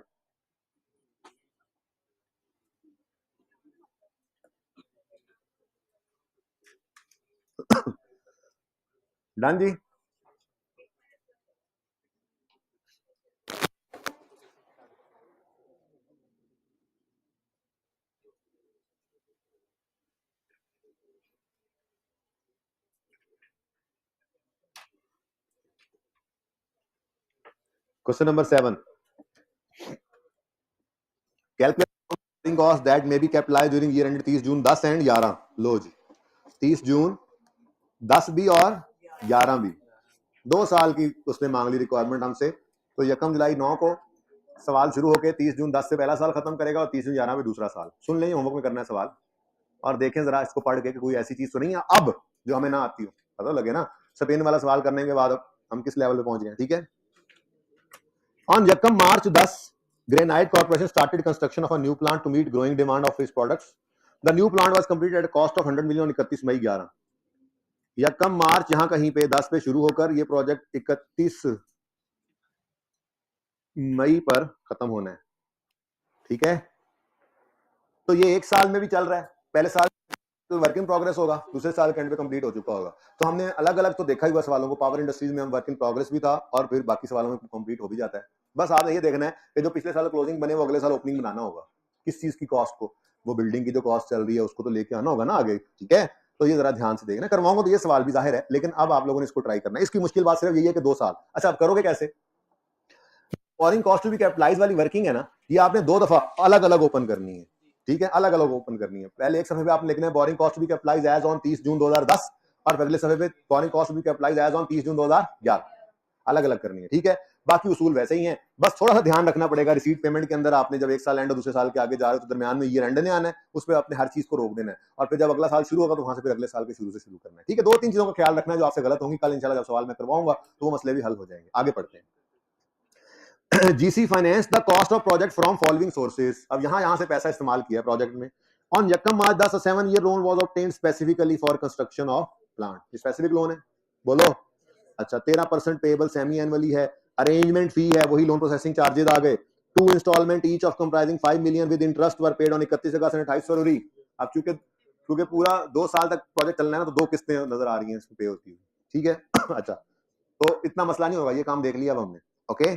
डन जी, question number 7, calculate cost that may be capitalised during year end 30 June 10 and 11। लो जी, 30 जून 10 भी और 11 भी, 2 साल की उसने मांग ली रिक्वायरमेंट हमसे। तो 1 जुलाई 9 को सवाल शुरू होकर 30 जून 10 से पहला साल खत्म करेगा और 30 जून 11 में दूसरा साल। सुन लें, होमवर्क में करना है सवाल, और देखें जरा इसको पढ़ के कि कोई ऐसी चीज तो नहीं है अब जो हमें ना आती हो, पता लगे ना। स्पेन वाला सवाल करने के बाद हम किस लेवल पे पहुंच गए। ठीक है, ऑन यकम March 10 Granite Corporation started construction of a new plant to meet growing demand of its products. The new plant was completed at a cost of 100 million on 31 मई 11। यकम मार्च यहां कहीं पे 10 पे शुरू होकर ये प्रोजेक्ट 31 मई पर खत्म होना है। ठीक है, तो ये 1 साल में भी चल रहा है, पहले साल तो वर्क इन प्रोग्रेस होगा, दूसरे साल के एंड पे कंप्लीट हो चुका होगा। तो हमने अलग अलग तो देखा ही हुआ सवालों को, पावर इंडस्ट्रीज में हम वर्क इन प्रोग्रेस भी था और फिर बाकी सवालों में कंप्लीट हो भी जाता है। बस आप ये देखना है कि जो पिछले साल क्लोजिंग बने वो अगले साल ओपनिंग बनाना होगा, किस चीज की कॉस्ट को, वो बिल्डिंग की जो कॉस्ट चल रही है उसको तो लेके आना होगा ना आगे। ठीक है, तो ये जरा ध्यान से देखना, करवाऊंगा तो ये सवाल भी जाहिर है, लेकिन अब आप लोगों ने इसको ट्राई करना है। इसकी मुश्किल बात सिर्फ यही है कि 2 साल। अच्छा, आप करोगे कैसे? Borrowing cost to be capitalise वाली वर्किंग है ना, ये आपने 2 दफा अलग अलग ओपन करनी है। ठीक है, अलग अलग ओपन करनी है। पहले एक सफे पे आपने लिखना है borrowing cost to be capitalise as on 30 June 2010, और अगले सफे पे borrowing cost to be capitalise as on 30 June 2011, अलग अलग करनी है। ठीक है, बाकी उसूल वैसे ही हैं, बस थोड़ा सा ध्यान रखना पड़ेगा। रिसीट पेमेंट के अंदर आपने जब 1 साल एंड और दूसरे साल के आगे जा रहे हो तो दरमियान में ईयर एंड नहीं आना है, उस पर आपने हर चीज को रोक देना है, और फिर जब अगला साल शुरू होगा तो वहां से फिर अगले साल के शुरू से शुरू करना है। ठीक है, 2-3 चीजों का ख्याल रखना है जो आपसे गलत होंगी, कल इंशाल्लाह जब सवाल मैं करवाऊंगा तो वो मसले भी हल हो जाएंगे। आगे पढ़ते हैं। GC finance the cost of project from following sources. अब यहां से पैसा इस्तेमाल किया प्रोजेक्ट में। ऑन यकम March 10 7 year loan was obtained specifically for construction of plant. Specific loan है, बोलो। अच्छा, 13% पेएबल सेमी एनुअली है। अरेंजमेंट फी है, वही लोन प्रोसेसिंग चार्जेस आ गए। 2 instalment each of comprising 5 million with interest were paid on 31 August 28 February. अब चूंकि क्योंकि पूरा 2 साल तक प्रोजेक्ट चलना है ना, तो 2 किस्तें नजर आ रही हैं इसमें पे होती है, ठीक है। अच्छा, तो इतना मसला नहीं होगा, ये काम देख लिया अब हमने, ओके।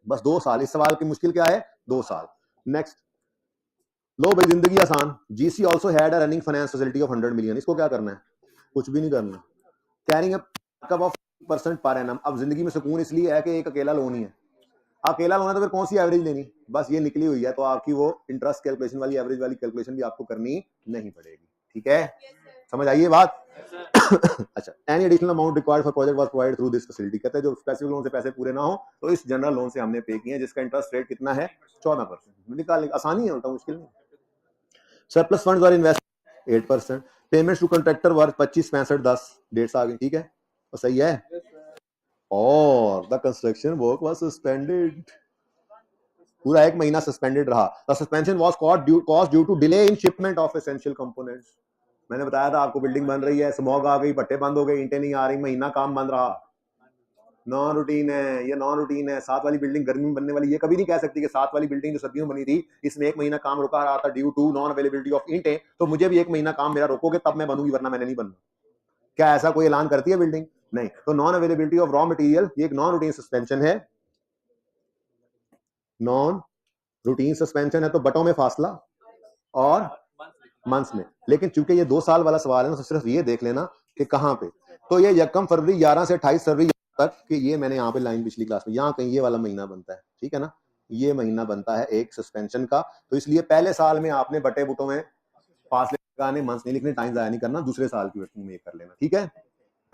बस 2 साल, इस सवाल की मुश्किल क्या है, 2 साल। नेक्स्ट, लो भाई जिंदगी आसान, GC also had a running finance facility of 100 million, इसको क्या करना है, कुछ भी नहीं करना। Carrying up of % per annum, अब जिंदगी में सुकून इसलिए है कि एक अकेला लोन ही है, अकेला लोन है तो फिर कौन सी एवरेज लेनी, बस ये निकली हुई है, तो आपकी वो इंटरेस्ट कैलकुलेशन वाली एवरेज वाली कैलकुलेशन भी आपको करनी नहीं पड़ेगी, ठीक है, समझ आइए बात। अच्छा, any additional amount required for project was provided through this facility, कहते हैं जो स्पेसिफिक लोन से पैसे पूरे ना हो तो इस जनरल लोन से हमने पे किए हैं, जिसका इंटरेस्ट रेट कितना है, 14%, निकाल, आसानी है, उल्टा मुश्किल नहीं। Surplus funds are invest 8%, payments to contractor work 25 65 10 dates आ गई, ठीक है, तो सही है। और the construction work was suspended, पूरा 1 महीना सस्पेंडेड रहा। The suspension was caused due to delay in shipment of essential components, मैंने बताया था आपको, बिल्डिंग बन रही है, स्मॉग आ गई, भट्टे बंद हो गए, ईंटें नहीं आ रही, महीना काम बंद रहा, नॉन रूटीन है, ये नॉन रूटीन है। 7 वाली बिल्डिंग गर्मी में बनने वाली, ये कभी नहीं कह सकती कि 7 वाली बिल्डिंग जो सर्दियों में बनी थी इसमें 1 महीना काम रुका रहा था due to non availability of ईंटें, तो मुझे भी 1 महीना काम मेरा रोकोगे तब मैं बनूंगी, वरना मैंने नहीं बनना। क्या ऐसा कोई ऐलान करती है बिल्डिंग? नहीं। तो non availability of raw material, ये एक नॉन रूटीन सस्पेंशन है, नॉन रूटीन सस्पेंशन है, तो बटों में फासला और मंथ्स में। लेकिन चूंकि ये 2 साल वाला सवाल है ना, तो सिर्फ ये देख लेना कि कहां पे, तो ये 1 फरवरी 11 से 28 फरवरी तक, कि ये मैंने यहाँ पे लाइन पिछली क्लास में, यहाँ कहीं ये वाला महीना बनता है, ठीक है ना, ये महीना बनता है एक सस्पेंशन का, तो इसलिए पहले साल में आपने बटे बुटों में फासले लगाने, मंथ्स नहीं लिखने, टाइम जाया नहीं करना, दूसरे साल की में कर लेना, ठीक है।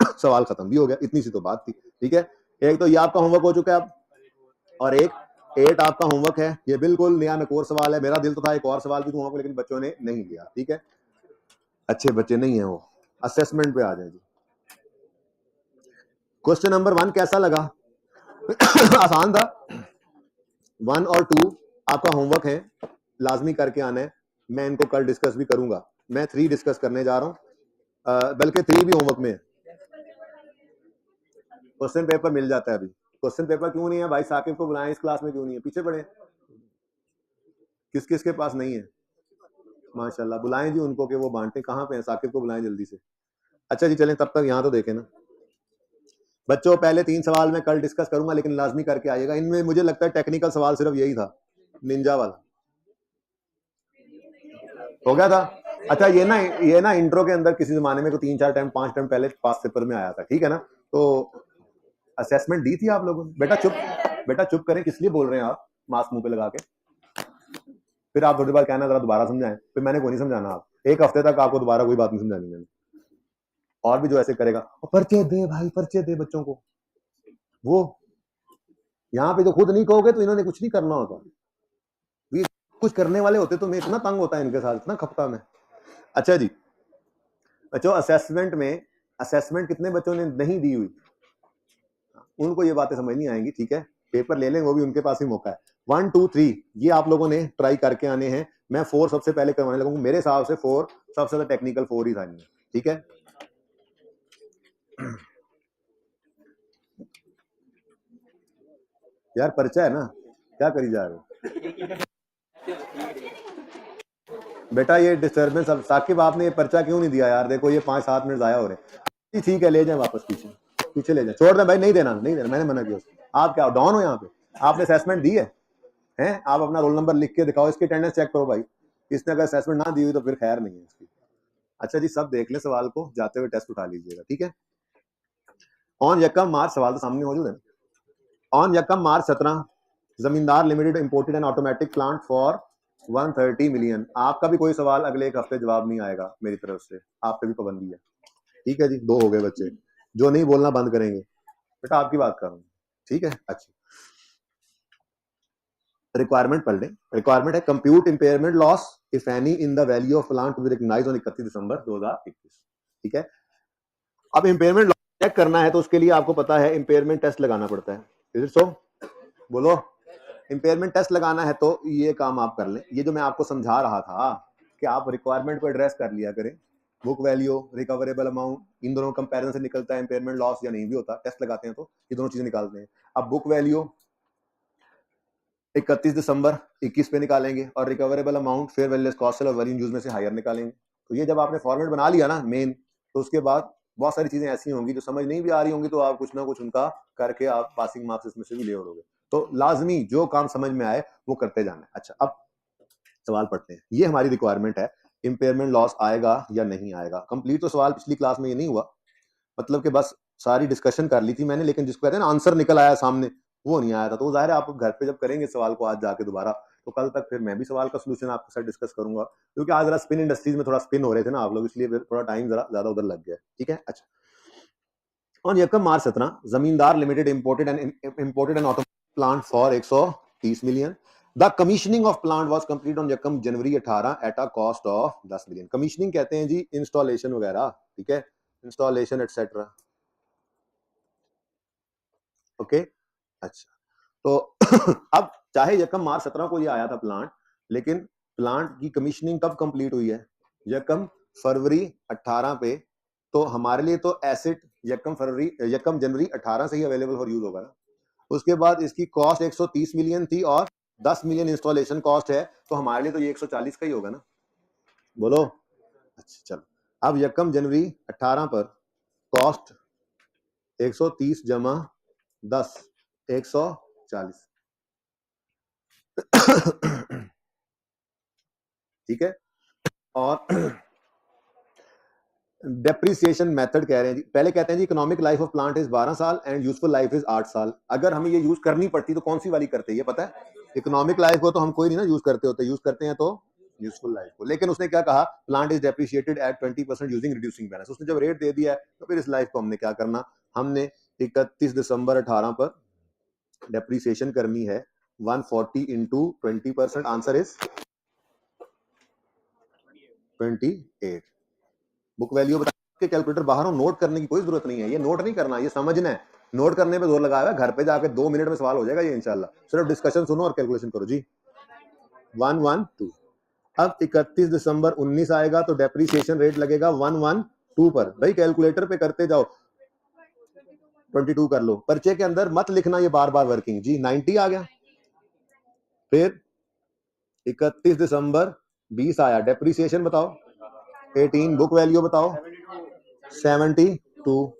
सवाल खत्म भी हो गया, इतनी सी तो बात थी, ठीक है। एक तो ये आपका होमवर्क हो चुका है अब, और एक 8 आपका होमवर्क है, ये बिल्कुल नया नकोर सवाल है, मेरा दिल तो था एक और सवाल भी होमवर्क, लेकिन बच्चों ने नहीं लिया, ठीक है, अच्छे बच्चे नहीं है वो। असेसमेंट पे आ जाए जी। क्वेश्चन नंबर 1 कैसा लगा? आसान था। 1 और 2 आपका होमवर्क है, लाजमी करके आना है, मैं इनको कल डिस्कस भी करूंगा, मैं 3 डिस्कस करने जा रहा हूं, बल्कि 3 भी होमवर्क में है। क्वेश्चन पेपर मिल जाता है अभी, क्वेश्चन पेपर क्यों नहीं है भाई, साकिब को बुलाएं, इस क्लास में क्यों नहीं है, पीछे पड़े, किस किस के पास नहीं है, माशाल्लाह, बुलाएं जी उनको कि वो बांटे, कहां पे है, साकिब को बुलाएं जल्दी से। अच्छा जी, चलें, तब तक यहां तो देखें ना बच्चों, पहले 3 सवाल मैं कल डिस्कस करूंगा, लेकिन लाजमी करके आइएगा, इनमें मुझे लगता है टेक्निकल सवाल सिर्फ यही था, निंजा वाला हो गया था। अच्छा, ये ना इंट्रो के अंदर किसी जमाने में 3-4 टाइम 5 टाइम पहले पास पेपर में आया था, ठीक है ना, तो असेसमेंट दी थी आप लोगों ने, बेटा चुप करें, किस लिए बोल रहे हैं आप मास्क मुंह पे लगा के, फिर आप थोड़ी बार कहना जरा दोबारा समझाएं, फिर मैंने कोई नहीं समझाना, आप 1 हफ्ते तक आपको दोबारा कोई बात नहीं समझानी मैंने। और भी जो ऐसे करेगा, पर्चे दे भाई, पर्चे दे बच्चों को, वो यहाँ पे जो खुद नहीं कहोगे तो इन्होंने कुछ नहीं करना होता, कुछ करने वाले होते तो मैं इतना तंग होता है इनके साथ, इतना खपता मैं। अच्छा जी बच्चों, असेसमेंट कितने बच्चों ने नहीं दी हुई, उनको ये बातें समझ नहीं आएंगी, ठीक है, पेपर ले लें, वो भी उनके पास ही मौका है। 1 2 3 ये आप लोगों ने ट्राई करके आने हैं, मैं 4 सबसे पहले करवाने लगूंगा, मेरे हिसाब से 4 सबसे ज्यादा टेक्निकल 4 ही था इनमें, ठीक है। यार पर्चा है ना, क्या करी जा रहे हो बेटा, ये डिस्टर्बेंस। अब साकिब आपने ये पर्चा क्यों नहीं दिया यार, देखो ये 5-7 मिनट जाया हो रहे, ठीक है ले जाए वापस, पीछे ले जाए, छोड़ दें भाई, नहीं देना मैंने मना किया उसको। आप क्या डॉन हो यहाँ पे, आपने असेसमेंट दी है, आप अपना रोल नंबर लिख के दिखाओ, इसकी अटेंडेंस चेक करो भाई, इसने अगर असेसमेंट ना दी हुई तो फिर खैर नहीं है इसकी। अच्छा जी, सब देख ले सवाल को, जाते हुए टेस्ट उठा लीजिएगा, ठीक है। ऑन यकम मार्च, सवाल तो सामने मौजूद है, ऑन यकम मार्च 17 जमींदार limited imported N automatic plant for 130 million. आपका भी कोई सवाल अगले 1 हफ्ते जवाब नहीं आएगा मेरी तरफ से, आप पे भी पाबंदी है, ठीक है जी। 2 हो गए बच्चे जो नहीं बोलना बंद करेंगे, बेटा आपकी बात कर रहा हूँ, ठीक है। अच्छा, रिक्वायरमेंट पढ़ लें। रिक्वायरमेंट है compute impairment loss if any in the value of plant to be recognised on 31 December 2021, ठीक है। अब इंपेयरमेंट लॉस चेक करना है तो उसके लिए आपको पता है इंपेयरमेंट टेस्ट लगाना पड़ता है, इज इट सो? बोलो, इंपेयरमेंट टेस्ट लगाना है तो ये काम आप कर लें, ये जो मैं आपको समझा रहा था कि आप रिक्वायरमेंट को एड्रेस कर लिया करें, बुक वैल्यू, रिकवरेबल अमाउंट, इन दोनों कंपैरिजन से निकलता है इंपेयरमेंट लॉस या नहीं भी होता, टेस्ट लगाते हैं तो ये दोनों चीजें निकालते हैं। अब बुक वैल्यू 31 दिसंबर 21 पे निकालेंगे, और recoverable amount fair value cost और वैल्यू यूज में से हायर निकालेंगे, तो ये जब आपने फॉर्मेट बना लिया ना मेन, तो उसके बाद बहुत सारी चीजें ऐसी होंगी जो समझ नहीं भी आ रही होंगी, तो आप कुछ ना कुछ उनका करके आप पासिंग मार्क्स इसमें से भी ले उड़ोगे। तो लाजमी जो काम समझ में आए वो करते जाना है। अच्छा, अब सवाल पढ़ते हैं। ये हमारी रिक्वायरमेंट है, इम्पेयरमेंट लॉस आएगा या नहीं आएगा। कंप्लीट तो सवाल पिछली क्लास में ये नहीं हुआ, मतलब कि बस सारी डिस्कशन कर ली थी मैंने, लेकिन जिसको कहते हैं ना आंसर निकल आया सामने, वो नहीं आया था। तो जाहिर है आप घर पे जब करेंगे सवाल को आज जाके दोबारा, तो कल तक फिर मैं भी सवाल का सोल्यूशन आपके साथ डिस्कस करूंगा, क्योंकि आज जरा स्पिन इंडस्ट्रीज में थोड़ा स्पिन हो रहे थे ना आप लोग, इसलिए थोड़ा टाइम जरा ज्यादा उधर लग गया। ठीक है। अच्छा, ऑन यकम मार्च 17 जमींदार limited imported N auto plant for 130 million. The commissioning of plant was complete on यकम जनवरी 18 at a cost of 10 million. Commissioning कहते हैं जी इंस्टॉलेशन वगैरह, ठीक है, इंस्टॉलेशन एटसेट्रा। ओके। अच्छा, तो अब चाहे यकम मार्च 17 को ये आया था प्लांट, लेकिन प्लांट की कमीशनिंग कब कंप्लीट हुई है? यकम फरवरी 18 पे। तो हमारे लिए तो एसेट यकम जनवरी 18 से ही अवेलेबल फॉर यूज होगा ना। उसके बाद इसकी कॉस्ट 130 मिलियन थी और 10 मिलियन इंस्टॉलेशन कॉस्ट है, तो हमारे लिए तो ये 140 का ही होगा ना, बोलो। अच्छा चलो, अब यकम जनवरी 18 पर कॉस्ट 130 जमा 10 140। ठीक है। और डेप्रिसिएशन मेथड कह रहे हैं जी, पहले कहते हैं जी economic life of plant is 12 साल एंड यूजफुल लाइफ इज 8 साल। अगर हमें ये यूज करनी पड़ती तो कौन सी वाली करते हैं ये पता है? इकोनॉमिक लाइफ को तो हम कोई नहीं ना यूज करते होते, यूज करते हैं तो यूजफुल लाइफ को। लेकिन उसने क्या कहा, plant is depreciated at 20% using reducing balance. उसने जब रेट दे दिया है तो फिर इस लाइफ को हमने क्या करना, हमने 31 दिसंबर 18 पर डेप्रिसिएशन करनी है 140 into 20%। Answer is 28। Book value बता के कैलकुलेटर बाहर हो, नोट करने की कोई जरूरत नहीं है, ये नोट नहीं करना, ये समझना है। नोट करने पे जोर लगाया, घर पे जाके 2 मिनट में सवाल हो जाएगा ये इंशाल्लाह। सिर्फ डिस्कशन सुनो और कैलकुलेशन करो जी। 112। अब 31 दिसंबर 19 आएगा तो डेप्रीसिएशन रेट लगेगा 112 पर। भाई कैलकुलेटर पे करते जाओ, 22 कर लो, पर्चे के अंदर मत लिखना ये बार बार वर्किंग जी। 90 आ गया। फिर 31 दिसंबर 20 आया, डेप्रीसिएशन बताओ 18, बुक वैल्यू बताओ 72।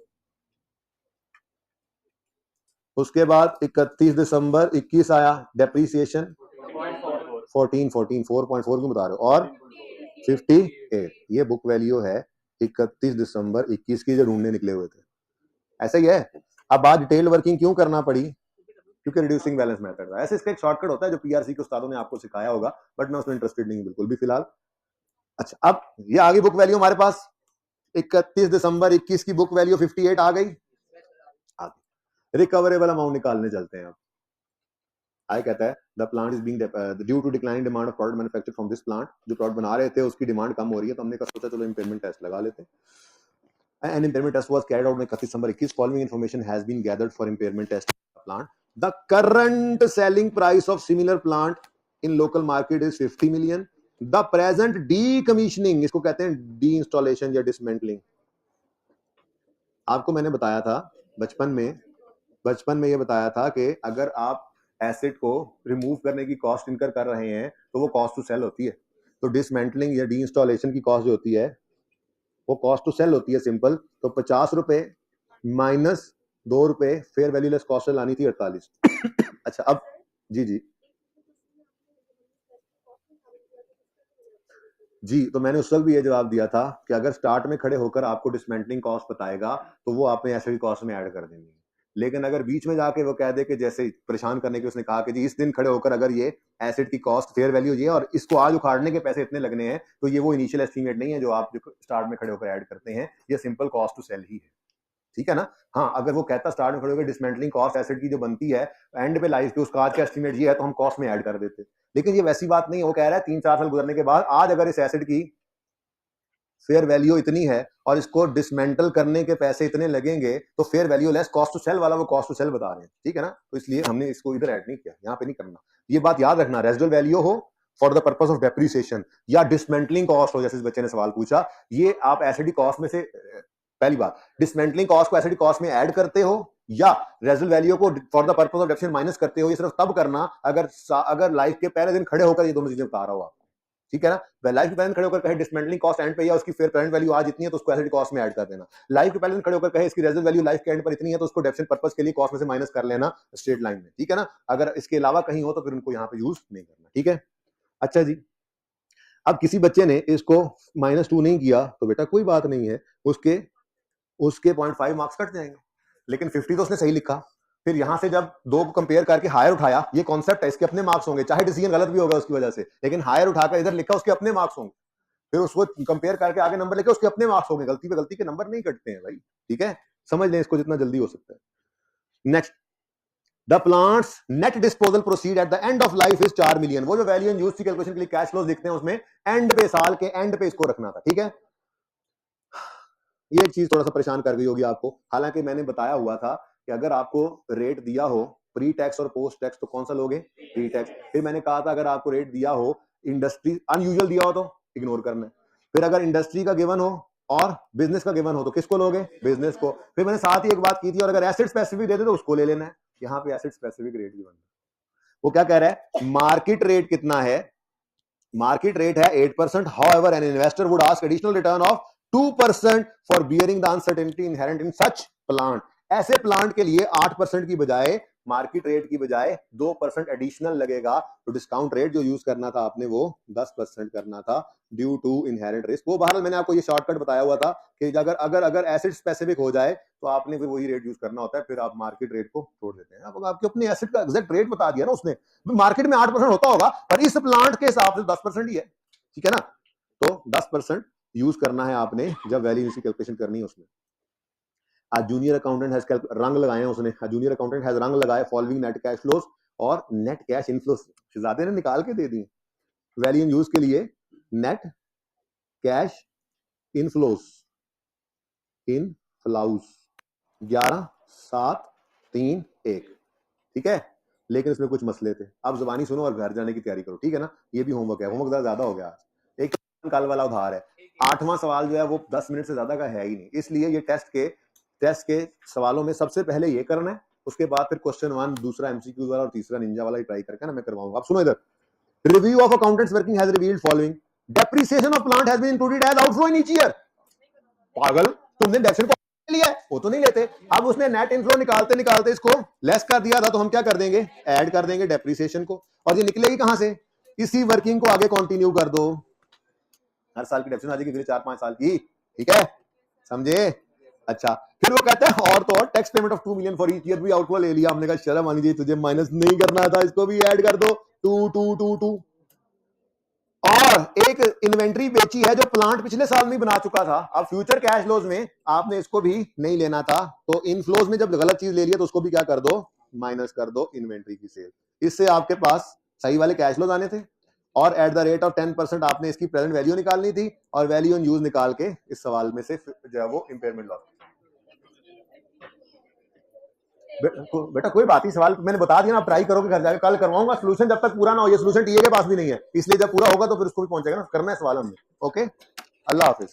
उसके बाद 31 दिसंबर 21 आया, डेप्रीसिएशन 4.4 क्यों बता रहे हो, और 58। ये बुक वैल्यू है 31 दिसंबर 21 की जो ढूंढने निकले हुए थे। ऐसा ही है। अब आज डिटेल वर्किंग क्यों करना पड़ी, क्योंकि रिड्यूसिंग बैलेंस मेथड था। ऐसे इसका एक शॉर्टकट होता है जो पीआरसी के उस्तादों ने आपको सिखाया होगा, बट मैं उसमें इंटरेस्टेड नहीं बिल्कुल भी फिलहाल। अच्छा, अब ये आ गई बुक वैल्यू हमारे पास, 31 दिसंबर 21 की बुक वैल्यू 58 आ गई। रिकवरेबल अमाउंट निकालने चलते हैं। अब आई कहता है the plant is being due to declining demand of product manufactured from this plant. जो प्रोडक्ट बना रहे थे उसकी डिमांड कम हो रही है, तो हमने सोचा चलो इम्पेयरमेंट टेस्ट लगा लेते हैं। An impairment test was carried out on 31 December 21. Following information has been gathered for impairment test of the plant. The current selling price of similar plant in local market is 50 million. The present decommissioning, इसको कहते हैं D installation या dismantling. आपको मैंने बताया था बचपन में ये बताया था कि अगर आप एसेट को रिमूव करने की कॉस्ट इनकर कर रहे हैं तो वो कॉस्ट टू सेल होती है। तो डिसमेंटलिंग या डी इंस्टॉलेशन की कॉस्ट जो होती है वो कॉस्ट टू सेल होती है, सिंपल। तो 50 रुपए माइनस 2 रुपए फेयर वैल्यू लेस कॉस्ट लानी थी 48। अच्छा, अब जी तो मैंने उस वक्त भी ये जवाब दिया था कि अगर स्टार्ट में खड़े होकर आपको डिसमेंटलिंग कॉस्ट बताएगा तो वो आपने ऐसे ही कॉस्ट में ऐड कर देनी है। लेकिन अगर बीच में जाके वो कह दे कि जैसे परेशान करने की उसने कहा कि जी इस दिन खड़े होकर अगर ये एसेट की कॉस्ट फेयर वैल्यू ये और इसको आज उखाड़ने के पैसे इतने लगने हैं, तो ये वो इनिशियल एस्टीमेट नहीं है जो आप जो स्टार्ट में खड़े होकर ऐड करते हैं, ये सिंपल कॉस्ट टू सेल ही है। ठीक है ना। हाँ, अगर वो कहता स्टार्ट में खड़े होकर डिसमेंटलिंग कॉस्ट एसेट की जो बनती है एंड पे लाइफ के उसका आज का एस्टीमेट ये है, तो हम कॉस्ट में ऐड कर देते। लेकिन ये वैसी बात नहीं है। वो कह रहा है 3-4 साल गुजरने के बाद आज अगर इस एसेट की फेयर वैल्यू इतनी है और इसको डिसमेंटल करने के पैसे इतने लगेंगे, तो fair value less cost to sell वाला वो कॉस्ट टू सेल बता रहे हैं। ठीक है ना। तो इसलिए हमने इसको इधर ऐड नहीं किया, यहाँ पे नहीं करना। ये बात याद रखना, रेजिडुअल वैल्यू हो for the purpose of depreciation या डिसमेंटलिंग कॉस्ट हो, जैसे इस बच्चे ने सवाल पूछा, ये आप एसिडी कॉस्ट में से पहली बात डिसमेंटलिंग कॉस्ट को एसिडी कॉस्ट में ऐड करते हो या रेजिडुअल वैल्यू को for the purpose of depreciation minus करते हो। ये सिर्फ तब करना अगर लाइफ के पहले दिन खड़े होकर ये दोनों चीजें बता रहा हो आपको। ठीक है ना। लाइफ के पहले खड़े होकर कहे डिसमेंटलिंग कॉस्ट एंड पे या उसकी फेयर करंट वैल्यू आज इतनी है तो उसको एसेट कॉस्ट में ऐड कर देना। लाइफ के पहले खड़े होकर कहे इसकी रेजर्व वैल्यू लाइफ के एंड पर इतनी है तो उसको डेफिसिट पर्पस के लिए कॉस्ट में से माइनस कर लेना स्ट्रेट लाइन में, ठीक है ना। अगर इसके अलावा कहीं हो तो फिर उनको यहाँ पे यूज नहीं करना, ठीक है। अच्छा जी, अब किसी बच्चे ने इसको -2 नहीं किया तो बेटा कोई बात नहीं है, उसके 0.5 मार्क्स कट जाएंगे, लेकिन 50 तो उसने सही लिखा। फिर यहां से जब दो कंपेयर करके हायर उठाया, ये कॉन्सेप्ट है, इसके अपने मार्क्स होंगे, चाहे डिसीजन गलत भी होगा उसकी वजह से, लेकिन हायर उठाकर इधर लिखा उसके अपने मार्क्स होंगे। फिर उसको कंपेयर करके आगे नंबर लेके उसके अपने मार्क्स होंगे। गलती पे गलती के नंबर नहीं कटते हैं भाई, ठीक है। समझ लें इसको जितना जल्दी हो सकता है। Next, the plants net disposal proceed at the end of life is 4 million. वो जो वैल्यू एंड यूज की कैलकुलेशन के लिए कैश फ्लोज लिखते हैं उसमें एंड पे, साल के एंड पे इसको रखना था, ठीक है। ये एक चीज थोड़ा सा परेशान कर गई होगी आपको, हालांकि मैंने बताया हुआ था कि अगर आपको रेट दिया हो प्री टैक्स और पोस्ट टैक्स तो कौन सा लोगे, प्री टैक्स। फिर मैंने कहा था अगर आपको रेट दिया हो इंडस्ट्री अनयूजुअल दिया हो तो इग्नोर करना है। फिर अगर इंडस्ट्री का गिवन हो और बिजनेस का गिवन हो तो किसको लोगे, बिजनेस को। फिर मैंने साथ ही एक बात की थी, और अगर एसेट स्पेसिफिक दे दे तो उसको ले लेना है। यहाँ पे एसेट स्पेसिफिक रेट गिवन है, वो क्या कह रहा है, मार्केट रेट कितना है, मार्केट रेट है 8%, however an investor would ask additional return of 2% for bearing the uncertainty inherent in such plant। ऐसे प्लांट के लिए 8% की बजाय, मार्केट रेट की बजाय 2% एडिशनल लगेगा। तो डिस्काउंट रेट जो यूज करना था आपने वो 10% करना था ड्यू टू इनहेरेंट रिस्क। वो बहरहाल मैंने आपको ये शॉर्टकट बताया हुआ था कि अगर अगर अगर एसेट स्पेसिफिक हो जाए तो आपने फिर वही रेट यूज करना होता है, फिर आप मार्केट रेट को छोड़ देते हैं। अब आपके अपने एसेट का एग्जैक्ट रेट बता दिया ना उसने, मार्केट में 8% होता होगा पर इस प्लांट के हिसाब से 10% ही है, ठीक है ना। तो 10% यूज करना है आपने जब वैल्यू की कैलकुलेशन करनी है उसमें। जूनियर अकाउंटेंट हैज रंग लगाए हैं उसने, जूनियर अकाउंटेंट हैज रंग लगाए फॉलोइंग नेट कैश फ्लोज और नेट कैश इनफ्लोज। शहजादे ने निकाल के दे दी वैल्यू इन यूज के लिए, नेट कैश इनफ्लोज, इनफ्लाउज 11 7 3 1, ठीक है। लेकिन इसमें कुछ मसले थे। अब जुबानी सुनो और घर जाने की तैयारी करो, ठीक है ना। ये भी होमवर्क है, होमवर्क ज्यादा हो गया आज। एक कल वाला उधार है, 8वां सवाल जो है वो 10 मिनट से ज्यादा का है ही नहीं, इसलिए ये टेस्ट के सवालों में सबसे पहले ये करना है, उसके बाद फिर क्वेश्चन 1, दूसरा एमसीक्यू वाला और तीसरा निंजा वाला ट्राई करके ना मैं करवाऊंगा। अब सुनो इधर, review of accountants working has revealed following, depreciation of plant has been included as outflow in each year. पागल, तुमने डेप्रिसिएशन को लिया है, वो तो नहीं लेते। अब उसने नेट इनफ्लो निकालते निकालते इसको लेस कर दिया था, तो हम क्या कर देंगे, ऐड कर देंगे डेप्रिसिएशन को, और ये निकलेगी कहां से, इसी वर्किंग को आगे कंटिन्यू कर दो। हर साल की डेप्रिसिएशन आ जाएगी 4-5 साल की, ठीक है, समझे। अच्छा, फिर वो कहता है और तो और tax payment of 2 million for each year भी आउटफ्लो ले लिया। हमने कहा शर्म आनी चाहिए तुझे, माइनस नहीं करना था, इसको भी ऐड कर दो 2 2 2 2। और एक इन्वेंट्री बेची है जो प्लांट पिछले साल में बना चुका था, अब फ्यूचर कैश फ्लोज में आपने इसको भी नहीं लेना था, तो इन फ्लोज में जब गलत चीज ले लिया तो उसको भी क्या कर दो, माइनस कर दो इन्वेंट्री की सेल। इससे आपके पास सही वाले कैश फ्लोज आने थे, और एट द रेट ऑफ 10% आपने इसकी प्रेजेंट वैल्यू निकालनी थी, और वैल्यू ऑन यूज निकाल के इस सवाल में से जो है वो इंपेयरमेंट लॉस। बेटा कोई बात नहीं, सवाल मैंने बता दिया ना, आप ट्राई करोगे घर जाके, कल करवाऊंगा सोल्यूशन, जब तक पूरा ना हो। ये सोल्यूशन टीए के पास भी नहीं है, इसलिए जब पूरा होगा तो फिर उसको भी पहुंचेगा ना, करना है सवाल हमने। ओके, अल्लाह हाफिज।